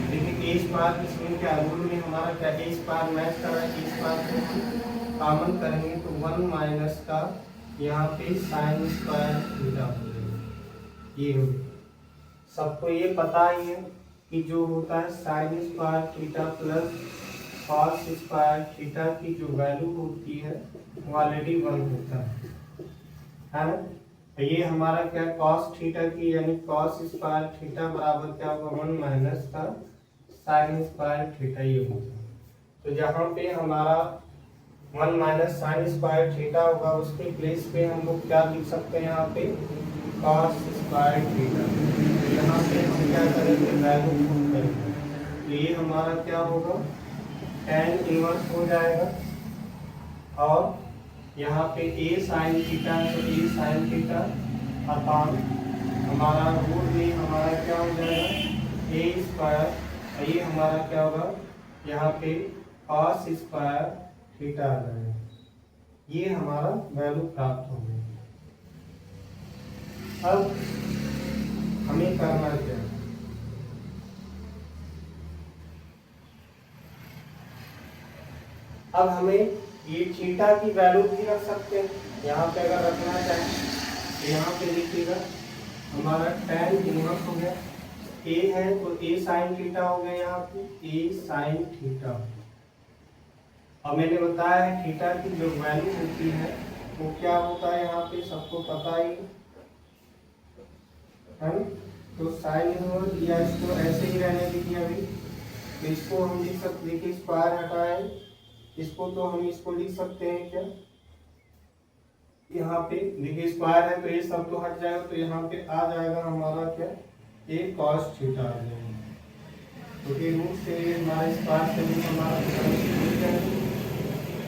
देखिए ए स्क्वायर इसमें क्या रूल में हमारा क्या ए स्क्वायर मैच कर रहा है। ए स्क्वायर कॉमन करेंगे तो वन माइनस का यहाँ पे साइन स्क्वायर थीटा हो जाएगा। ये हो सबको ये पता ही है कि जो होता है sine square theta plus cos square theta की जो वैल्यू होती है वो ऑलरेडी वन होता है ना। ये हमारा क्या कॉस थीटा की यानी कॉस स्क्वायर थीटा बराबर क्या होगा वन माइनस का साइन स्क्वायर थीटा। ये होगा तो जहाँ पे हमारा one minus sine square theta होगा उसके प्लेस पे हम लोग क्या लिख सकते हैं यहाँ पे कॉस स्क्वायर थीटा। यहाँ पे हम क्या करेंगे वैल्यू पुट करेंगे। तो ये हमारा क्या होगा टेन इनवर्स हो जाएगा और यहाँ पे ए साइन थीटा है तो ए साइन थीटा अपॉन हमारा रूट में हमारा क्या हो जाएगा ए स्क्वायर। ये हमारा क्या होगा यहाँ पे कॉस स्क्वायर थीटा आ जाएगा। ये हमारा वैल्यू प्राप्त हो गया। अब हमें करना क्या है अब हमें ये थीटा की वैल्यू भी रख सकते हैं। यहाँ पे अगर रखना चाहें तो यहाँ पे लिखिएगा हमारा टेन इनवर्स हो गया ए है तो ए साइन थीटा हो गया यहाँ पे ए साइन थीटा। और मैंने बताया है थीटा की जो वैल्यू होती है वो क्या होता है यहाँ पे सबको पता ही है। तो साइन इनवर्स या इसको ऐसे ही रहने दीजिए अभी। तो इसको हम लिख सकते देखिए स्क्वायर हटाए इसको तो हम इसको लिख सकते हैं क्या यहाँ पे देखिए स्क्वायर है तो ये सब तो हट जाएगा। तो यहाँ पे आ जाएगा हमारा क्या ए कॉस थीटा आ जाएगा। क्योंकि रूट से ये हमारा स्क्वायर से भी हमारा कैंसिल हो जाएगा।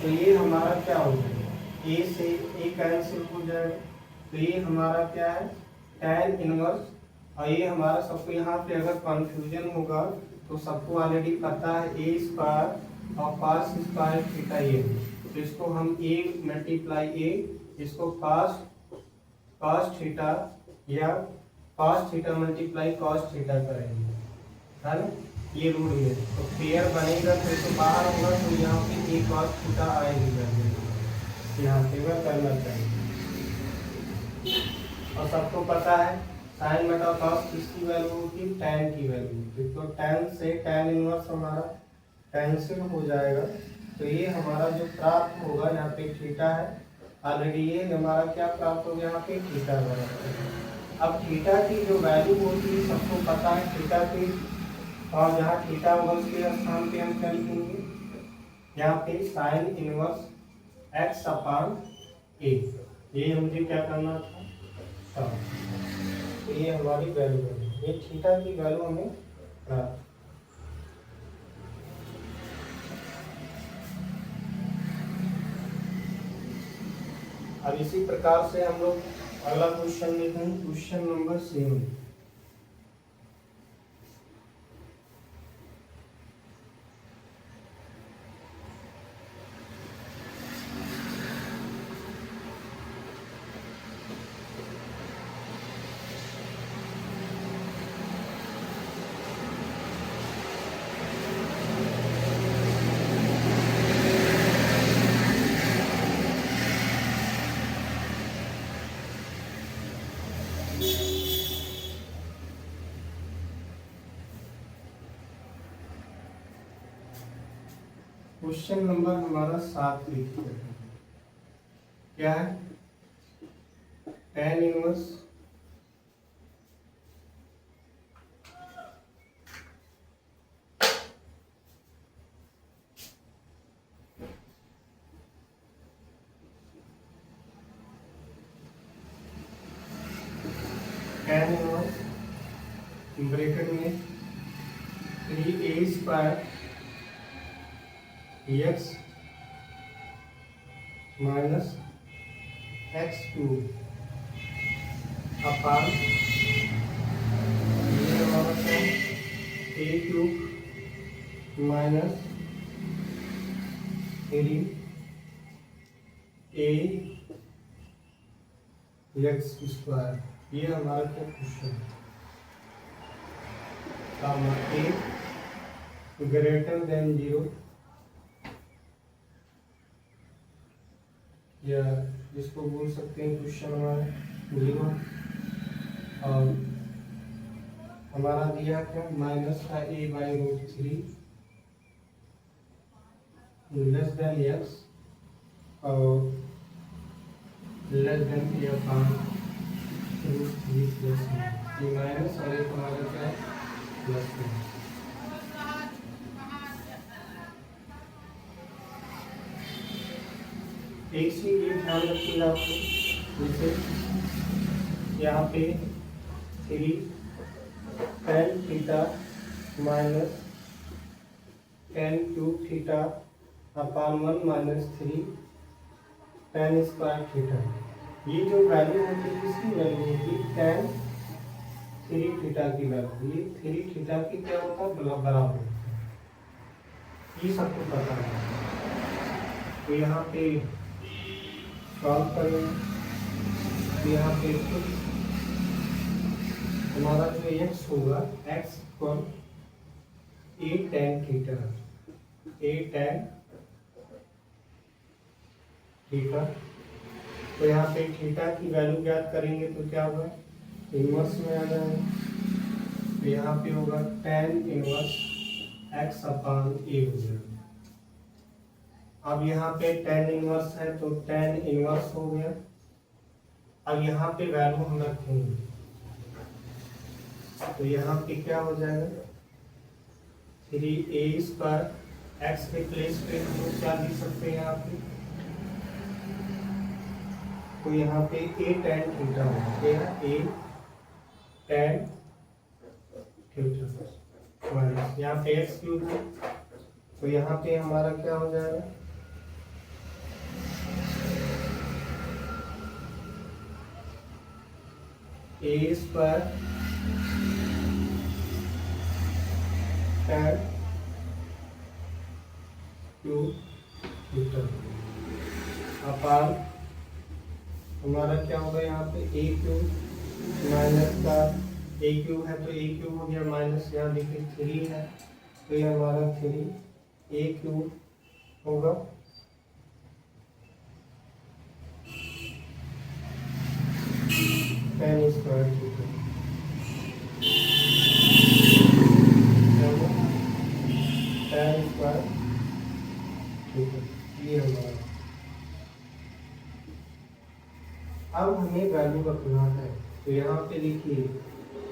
तो ये हमारा क्या हो जाएगा, ए से ए कैंसिल हो जाएगा। तो ये हमारा क्या है, tan इनवर्स। और ये हमारा सबको यहाँ पे अगर कंफ्यूजन होगा तो सबको ऑलरेडी पता है ए स्क्वायर और पास स्क्वायर थीटा ये। तो इसको हम ए मल्टीप्लाई ए, इसको पास थीटा या पास थीटा मल्टीप्लाई कॉस थीटा करेंगे, है ना। ये रूल में तो पेयर बनेगा, फिर तो बाहर होगा तो यहाँ पे ए कॉस थीटा आएगी, यहाँ पे वह करना चाहिए। और सबको पता है साइन बटा कॉस किसकी वैल्यू होगी, tan की वैल्यू होगी। तो tan से tan इनवर्स हमारा कैंसिल हो जाएगा। तो ये हमारा जो प्राप्त होगा, यहाँ पे थीटा है ऑलरेडी, ये हमारा क्या प्राप्त हो गया, यहाँ पे थीटा बराबर। अब थीटा की जो वैल्यू होती है सबको पता है थीटा की, और जहाँ थीटा होगा उसके स्थान पे हम क्या लिखेंगे, यहाँ पे साइन इनवर्स x अपान ए। ये मुझे क्या करना था, तो ये हमारी वैल्यू है, ये थीटा की वैल्यू हमें प्राप्त। अब इसी प्रकार से हम लोग अगला क्वेश्चन लिखेंगे, क्वेश्चन नंबर 7। क्वेश्चन नंबर हमारा 7 लिखते हैं, क्या है, tan इनवर्स ब्रैकेट में 3a square x minus x2 upon a cube minus 3a x square. ये हमारा क्या क्वेश्चन है, a ग्रेटर देन 0 या जिसको बोल सकते हैं क्वेश्चन हमारा 0, और हमारा दिया क्या माइनस का a/√3 लेस देन x और less than a upon √3 plus ये माइनस और एक हमारा क्या प्लस है। एक चीज ये ध्यान रखिएगा आपको, जैसे यहाँ पे 3 tan theta minus tan cube theta अपान 1 माइनस 3 tan स्क्वायर थीटा। ये जो वैल्यू होती है इसकी वैल्यू होती है tan 3 थीटा की वैल्यू, ये 3 थीटा की क्या होता है बराबर, ये सबको पता है। तो यहाँ पे सॉल्व करें, तो यहाँ पे हमारा जो x होगा x equal a tan theta, a tan theta. तो यहाँ पे थीटा की वैल्यू ज्ञात करेंगे तो क्या होगा, इनवर्स में आ जाएगा। तो यहाँ पे होगा tan inverse x upon a हो जाएगा। अब यहाँ पे tan इनवर्स है तो tan इनवर्स हो गया। अब यहाँ पे वैल्यू हम रखेंगे तो यहाँ पे क्या हो जाएगा, 3a स्क्वायर x के प्लेस पे हम क्या लिख सकते हैं यहाँ पे, तो यहाँ पे a tan थीटा हो गया, a tan थीटा। माइनस यहाँ पे एक्स क्यूब है, तो यहाँ पे हमारा क्या हो जाएगा, a square tan cube theta upon हमारा क्या होगा यहाँ पे ए क्यूब माइनस का ए क्यूब है तो ए क्यूब हो गया माइनस यहाँ देखिए 3 है तो ये हमारा 3 ए क्यूब होगा tan square theta tan square theta ये हमारा। अब हमें वैल्यू रखना है तो यहाँ पे देखिए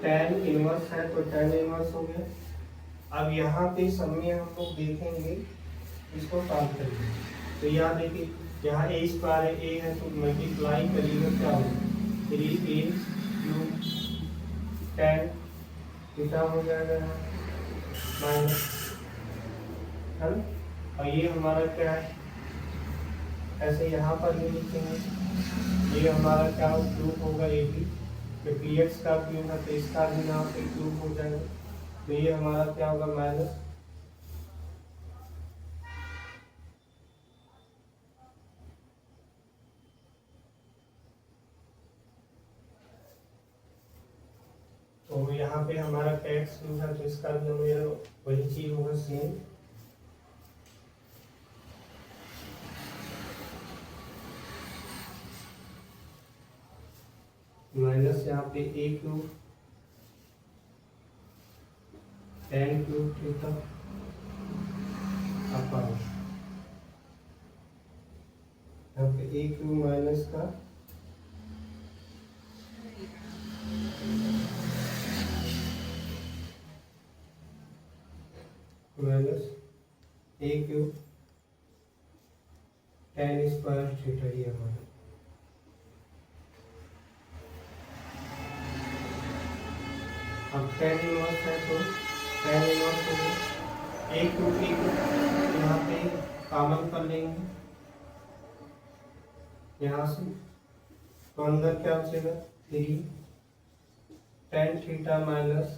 tan इनवर्स है तो tan इनवर्स हो गया। अब यहाँ पे सब में हम लोग देखेंगे इसको सॉल्व करेंगे तो यहाँ देखिए यहाँ ए स्क्वायर है ए है तो मल्टीप्लाई करिएगा क्या होगा 3a क्यूब tan थीटा हो जाएगा माइनस है ना। और ये हमारा क्या है ऐसे यहाँ पर भी लिखेंगे ये हमारा क्या क्यूब होगा ए बी क्योंकि एक्स का क्यूब है तो इसका भी यहाँ पे क्यूब हो जाएगा तो ये हमारा क्या होगा माइनस तो यहाँ पे हमारा एक्स क्यूब है तो इसका भी मेरा वही चीज होगा सेम माइनस यहाँ पे a cube tan cube theta upon यहाँ पे ए क्यूब माइनस का minus a cube tan square theta ये हमारा। अब tan इनवर्स है तो tan इनवर्स होगा ए क्यूब यहाँ पे कॉमन कर लेंगे यहाँ से तो अंदर क्या बचेगा 3 tan theta minus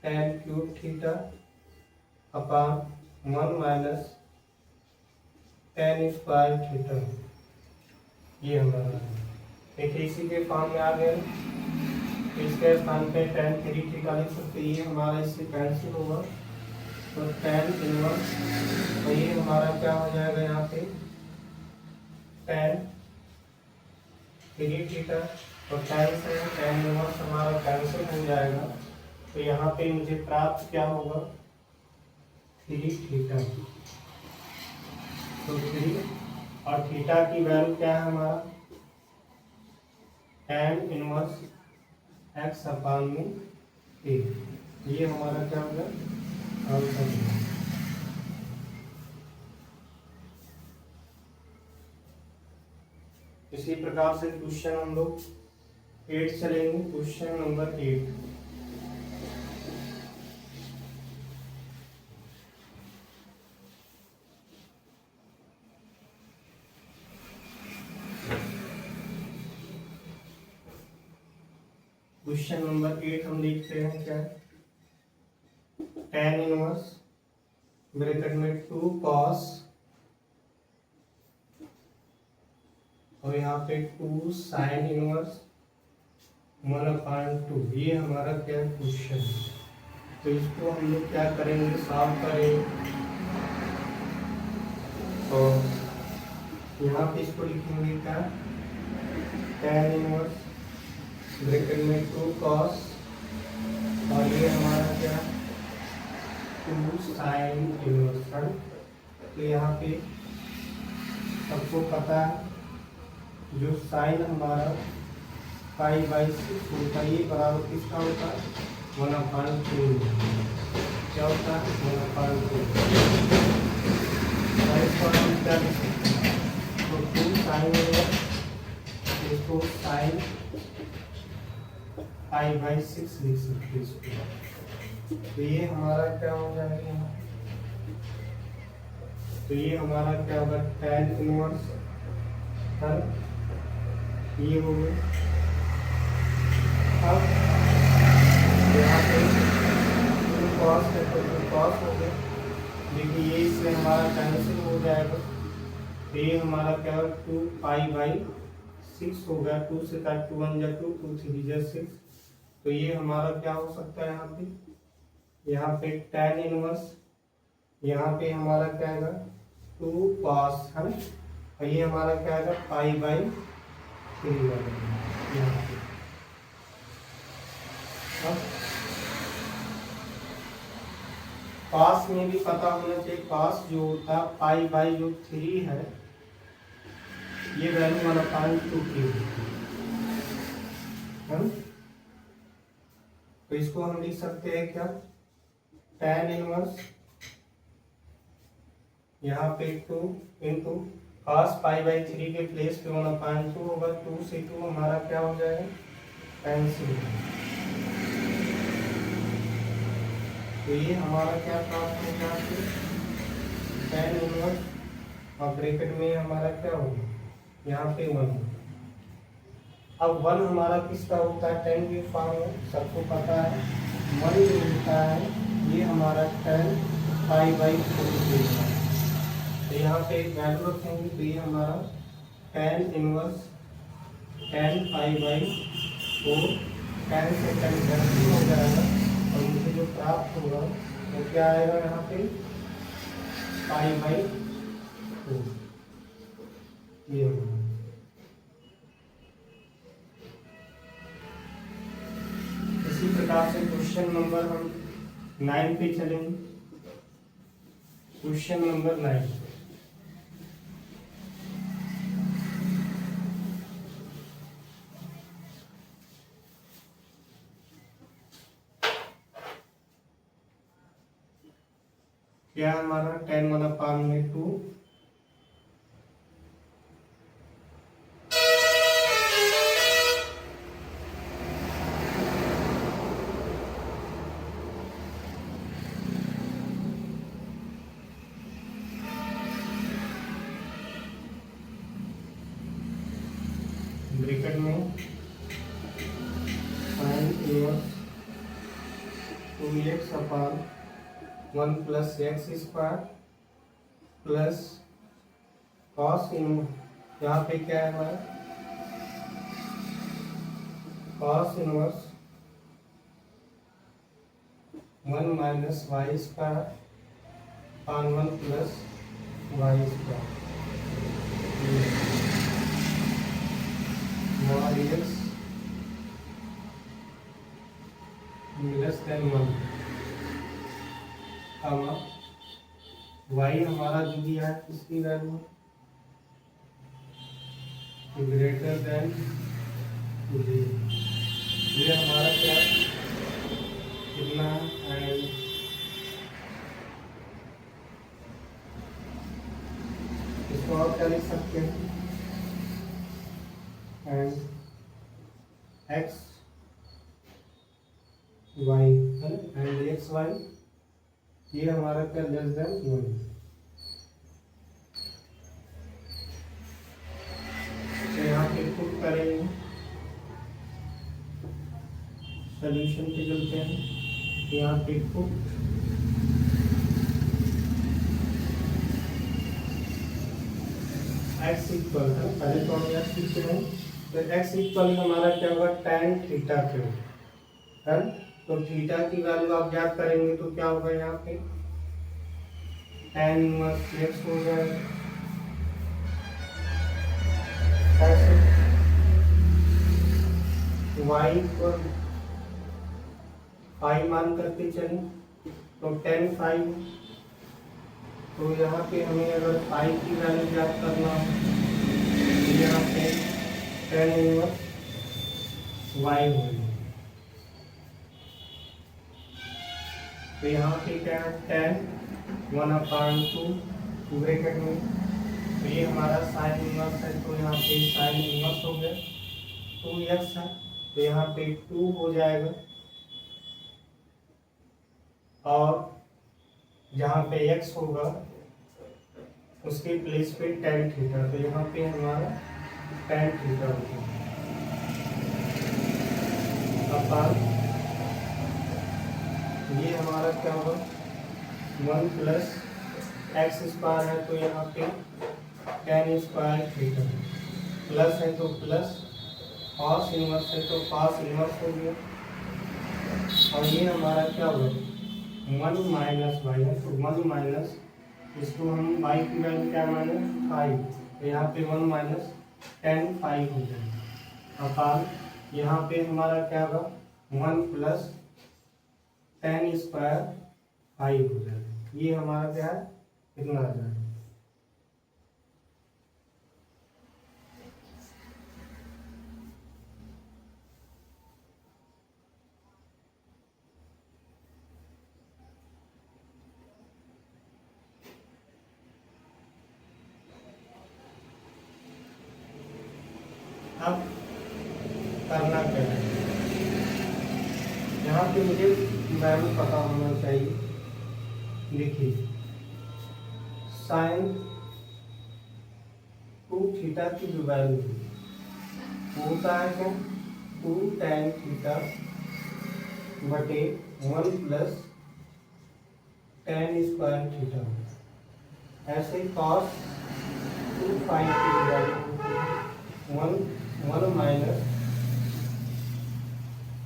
tan cube theta अपान 1 माइनस tan स्क्वायर थीटा ये हमारा एक इसी के फॉर्म में आ गया। इसके स्थान पे tan 3 थीटा लिख सकते ये हमारा इससे कैंसिल होगा तो tan इनवर्स तो ये हमारा क्या हो जाएगा यहाँ पे tan 3 थीटा तो tan से tan इनवर्स हमारा कैंसिल हो जाएगा तो यहाँ पे मुझे प्राप्त क्या होगा 3 थीटा तो 3 और थीटा की वैल्यू क्या है हमारा tan इनवर्स एक्स अपान में ए ये हमारा क्या होगा आंसर। इसी प्रकार से क्वेश्चन हम लोग 8 चलेंगे। क्वेश्चन नंबर 8 क्वेश्चन नंबर 8 हम देखते हैं क्या tan इनवर्स ब्रैकेट में 2 cos और यहाँ पे 2 sin इनवर्स 1/2 ये हमारा क्या क्वेश्चन है तो इसको हम लोग क्या करेंगे सॉल्व करेंगे तो यहाँ पे इसको लिखेंगे क्या tan इनवर्स ब्रैकेट में 2 cos और ये हमारा क्या 2 sin इनवर्स है तो यहाँ पे सबको पता है जो साइन हमारा π/6 होता है ये बराबर किसका होता है 1/2 क्या होता है 1/2 इसको हम क्या लिख सकते हैं तो 2 sin इनवर्स इसको sin π/6 लिख सकते हैं इसको तो ये हमारा क्या हो जाएगा, तो ये हमारा क्या होगा, tan इनवर्स है, ये हो गया। अब यहाँ पे कॉस है तो कॉस हो गया, देखिए ये इसमें हमारा कैंसिल हो जाएगा। तो ये हमारा क्या होगा, 2 पाई/6 होगा। 2 से का 2 1 जा 2, 2 3 जा 6। तो ये हमारा क्या हो सकता है, यहाँ पे tan इनवर्स, यहाँ पे हमारा क्या आएगा 2 cos है ना, और ये हमारा क्या आएगा पाई/3 यहाँ पे। cos में भी पता होना चाहिए, cos जो होता है पाई/3 है, ये वैल्यू 1/2 की होती है। तो इसको हम लिख सकते हैं क्या, tan इनवर्स यहाँ पे 2 इंटू cos पाई/3 के प्लेस पे 1/2 होगा। 2 से 2 हमारा क्या हो जाएगा, कैंसिल। तो ये हमारा क्या प्राप्त हो जाएगा, tan इनवर्स और ब्रैकेट में हमारा क्या होगा, यहाँ पे 1। अब 1 हमारा किसका होता है, tan के फॉर्म में, सबको पता है 1 जो होता है ये हमारा tan पाई/4 होता है। तो यहाँ पे एक वैल्यू रखेंगे, तो ये हमारा tan इनवर्स tan पाई/4, tan से tan कैंसिल हो जाएगा, और मुझे जो प्राप्त होगा वो क्या आएगा, यहाँ पे पाई/4 ये होगा। इसी प्रकार से क्वेश्चन नंबर हम 9 पे चलेंगे। क्वेश्चन नंबर 9, क्या हमारा tan 1/2 ब्रैकेट में sin inverse 2x/1 plus x² plus cos inverse, यहाँ पे क्या है हमारा cos इनवर्स 1 माइनस y² अपान 1 plus y², x less then 1, y हमारा जो दिया है इसकी वैल्यू ग्रेटर देन 0, ये हमारा क्या कितना है, इसको और क्या लिख सकते हैं, and x y and X Y, ये हमारा क्या लेस देन 1। तो यहाँ पे पुट करेंगे, सॉल्यूशन पे चलते हैं। यहाँ पे पुट x इक्वल है, पहले तो हम x लिखते हैं, तो x इक्वल हमारा क्या होगा, tan थीटा के है। तो थीटा की वैल्यू आप ज्ञात करेंगे तो क्या होगा, यहाँ पे tan इनवर्स x हो जाएगा, y को फाइव मान करके चलें तो tan 5, तो यहाँ पे हमें अगर 5 की वैल्यू ज्ञात करना हो तो यहाँ पे tan इनवर्स y होगी। तो यहाँ पे क्या है tan 1/2 ब्रैकेट में, तो ये हमारा साइन इनवर्स है, तो यहाँ पे साइन इनवर्स हो गया 2x है, तो यहाँ पे 2 हो जाएगा और जहाँ पे x होगा उसके प्लेस पे tan थीटा, तो यहाँ पे हमारा tan थीटा होगा अपान ये हमारा क्या होगा 1 प्लस एक्स स्क्वायर है तो यहाँ पे tan स्क्वायर थीटा, प्लस है तो प्लस, कॉस इनवर्स है तो कॉस इनवर्स हो गया, और ये हमारा क्या होगा 1 माइनस वाई है तो 1 माइनस, इसको हम वाई की वैल्यू क्या माने 5, तो यहाँ पे 1 माइनस tan 5 हो जाएगा अपान यहाँ पे हमारा क्या होगा 1 प्लस tan स्क्वायर 5 हो जाएगा। ये हमारा क्या है कितना आ जाएगा। अब करना क्या है, यहाँ पे मुझे वैल्यू पता होना चाहिए। देखिए साइन 2 थीटा की जो वैल्यू वो होता है क्या 2 tan थीटा बटे 1 प्लस tan स्क्वायर थीटा। ऐसे कॉस 2 फाइव की value 1 minus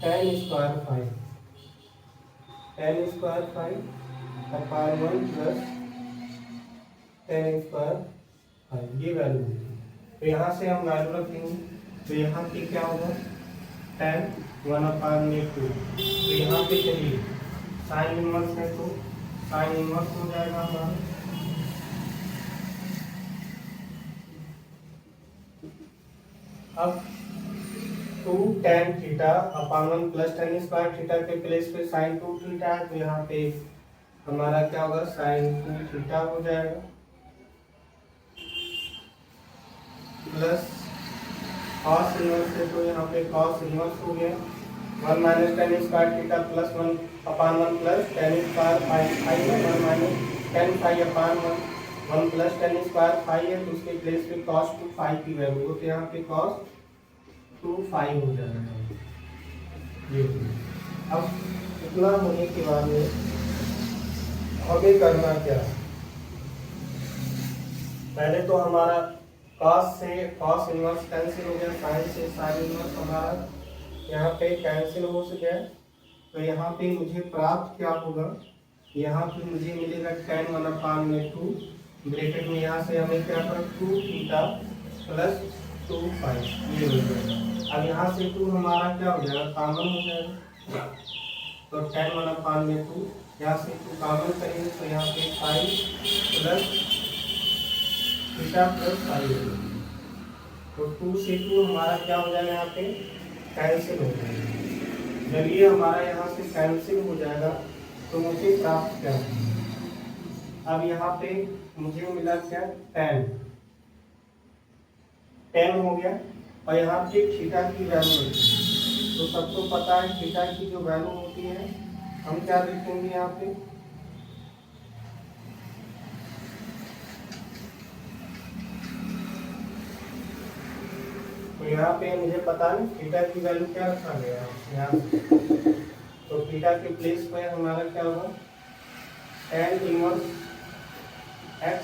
tan square 5, tan square 5 अपान 1 प्लस tan स्क्वायर 5, ये वैल्यू होगी। तो यहाँ से हम वैल्यू रखेंगे तो यहाँ पे क्या होगा tan 1 अपान में 2, तो यहाँ पे चलिए साइन इनवर्स है तो साइन इनवर्स हो जाएगा हमारा, अब 2 tan theta upon 1 plus tan square theta के प्लेस पे साइन 2 थीटा है तो यहाँ पे हमारा क्या होगा साइन 2 थीटा हो जाएगा प्लस कॉस इनवर्स है तो यहाँ पे कॉस इनवर्स हो गया 1 minus tan square theta plus 1 अपान 1 प्लस tan स्क्वायर 5 है 1 माइनस tan 5 अपान 1 प्लस tan स्क्वायर 5 है तो उसके प्लेस पे cos 2 5 की वैल्यू हो तो यहाँ पे cos 2 5 हो जाएगा ये। अब इतना होने के बाद में हमें करना क्या, पहले तो हमारा cos से cos इनवर्स कैंसिल हो गया, साइन से साइन इनवर्स हमारा यहाँ पे कैंसिल हो गया, तो यहाँ पे मुझे प्राप्त क्या होगा, यहाँ पे मुझे मिलेगा tan 1 अपान में 2 ब्रैकेट में, यहाँ से हमें क्या कर 2 थीटा प्लस 2 5 ये हो जाएगा। अब यहाँ से 2 हमारा क्या हो जाएगा कॉमन हो जाएगा, तो tan 1 अपान में 2 यहाँ से 2 कॉमन करेंगे तो यहाँ पे 5 प्लस थीटा प्लस 5 तो 2 से 2 हमारा क्या हो जाएगा यहाँ पे कैंसिल हो जाएगा। जब ये हमारा यहाँ से कैंसिल हो जाएगा तो मुझे प्राप्त क्या होगा, अब यहाँ पे मुझे मिला क्या tan हो गया और यहाँ पे थीटा की वैल्यू होती है, तो सबको पता है थीटा की जो वैल्यू होती है हम क्या लिखेंगे यहाँ पे, तो यहाँ पे मुझे पता नहीं थीटा की वैल्यू क्या रखा गया है यहाँ, तो थीटा के प्लेस पे हमारा क्या होगा tan inverse x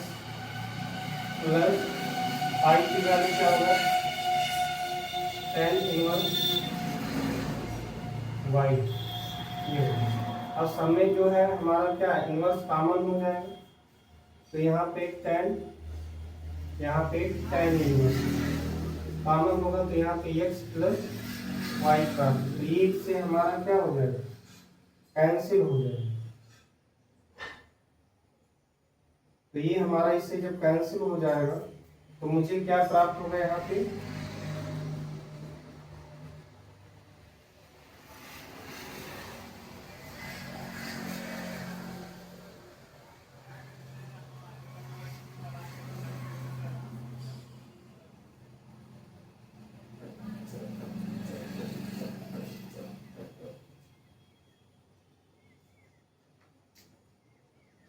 plus pi की वैल्यू क्या होगा tan इनवर्स y ये होगा। अब समय जो है हमारा क्या इनवर्स कॉमन हो जाएगा तो यहाँ पे tan इनवर्स कॉमन होगा तो यहाँ पे x प्लस वाई का, तो ये से हमारा क्या हो जाएगा कैंसिल हो जाएगा, तो ये हमारा इससे जब कैंसिल हो जाएगा तो मुझे क्या प्राप्त होगा यहाँ पे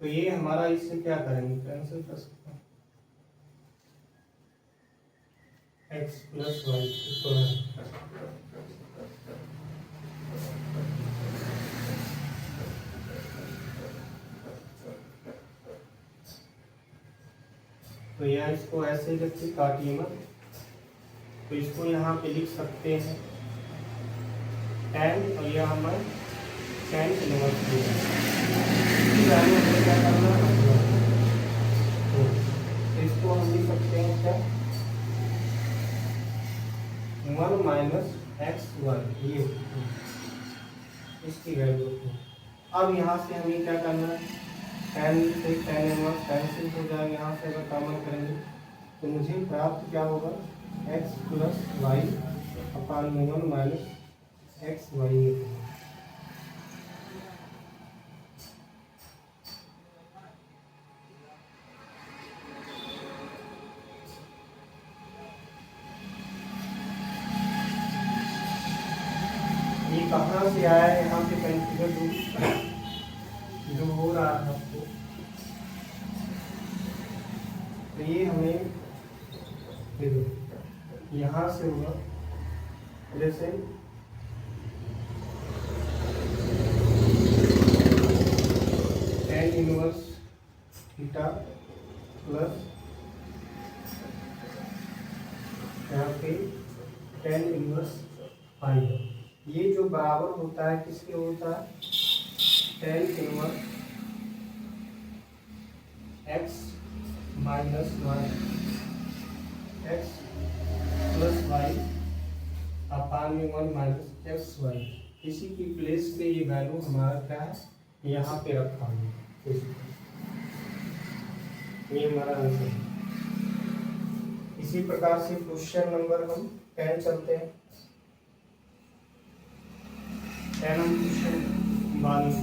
तो ये हमारा इससे क्या करेंगे, कैंसिल कर सकते हैं, x प्लस वाई तो यह इसको ऐसे लिखते काटिए मत, तो इसको यहाँ पे लिख सकते हैं tan, और यह हमें tan इनवर्स क्या करना है, तो इसको हम लिख सकते हैं क्या, 1 माइनस एक्स वाई, ये इसकी वैल्यू। अब यहाँ से हमें क्या करना है, tan से tan इनवर्स कैंसिल हो जाएगा, यहाँ से अगर कॉमन करेंगे तो मुझे प्राप्त क्या होगा, x प्लस वाई अपान 1 माइनस एक्स वाई। ये कहाँ से आया है, यहाँ पे कंफ्यूजन जो हो रहा है आपको, तो ये हमें देखो यहाँ से होगा, जैसे tan इनवर्स थीटा प्लस यहाँ पे tan इनवर्स फाई, ये जो बराबर होता है किसके होता है, tan inverse x minus Y, X plus Y upon में 1 माइनस एक्स वाई। इसी की प्लेस पे ये वैल्यू हमारा क्या है, यहाँ पे रखा है, ये हमारा आंसर है। इसी प्रकार से क्वेश्चन नंबर हम 10 चलते हैं, 10 हम क्वेश्चन बाद में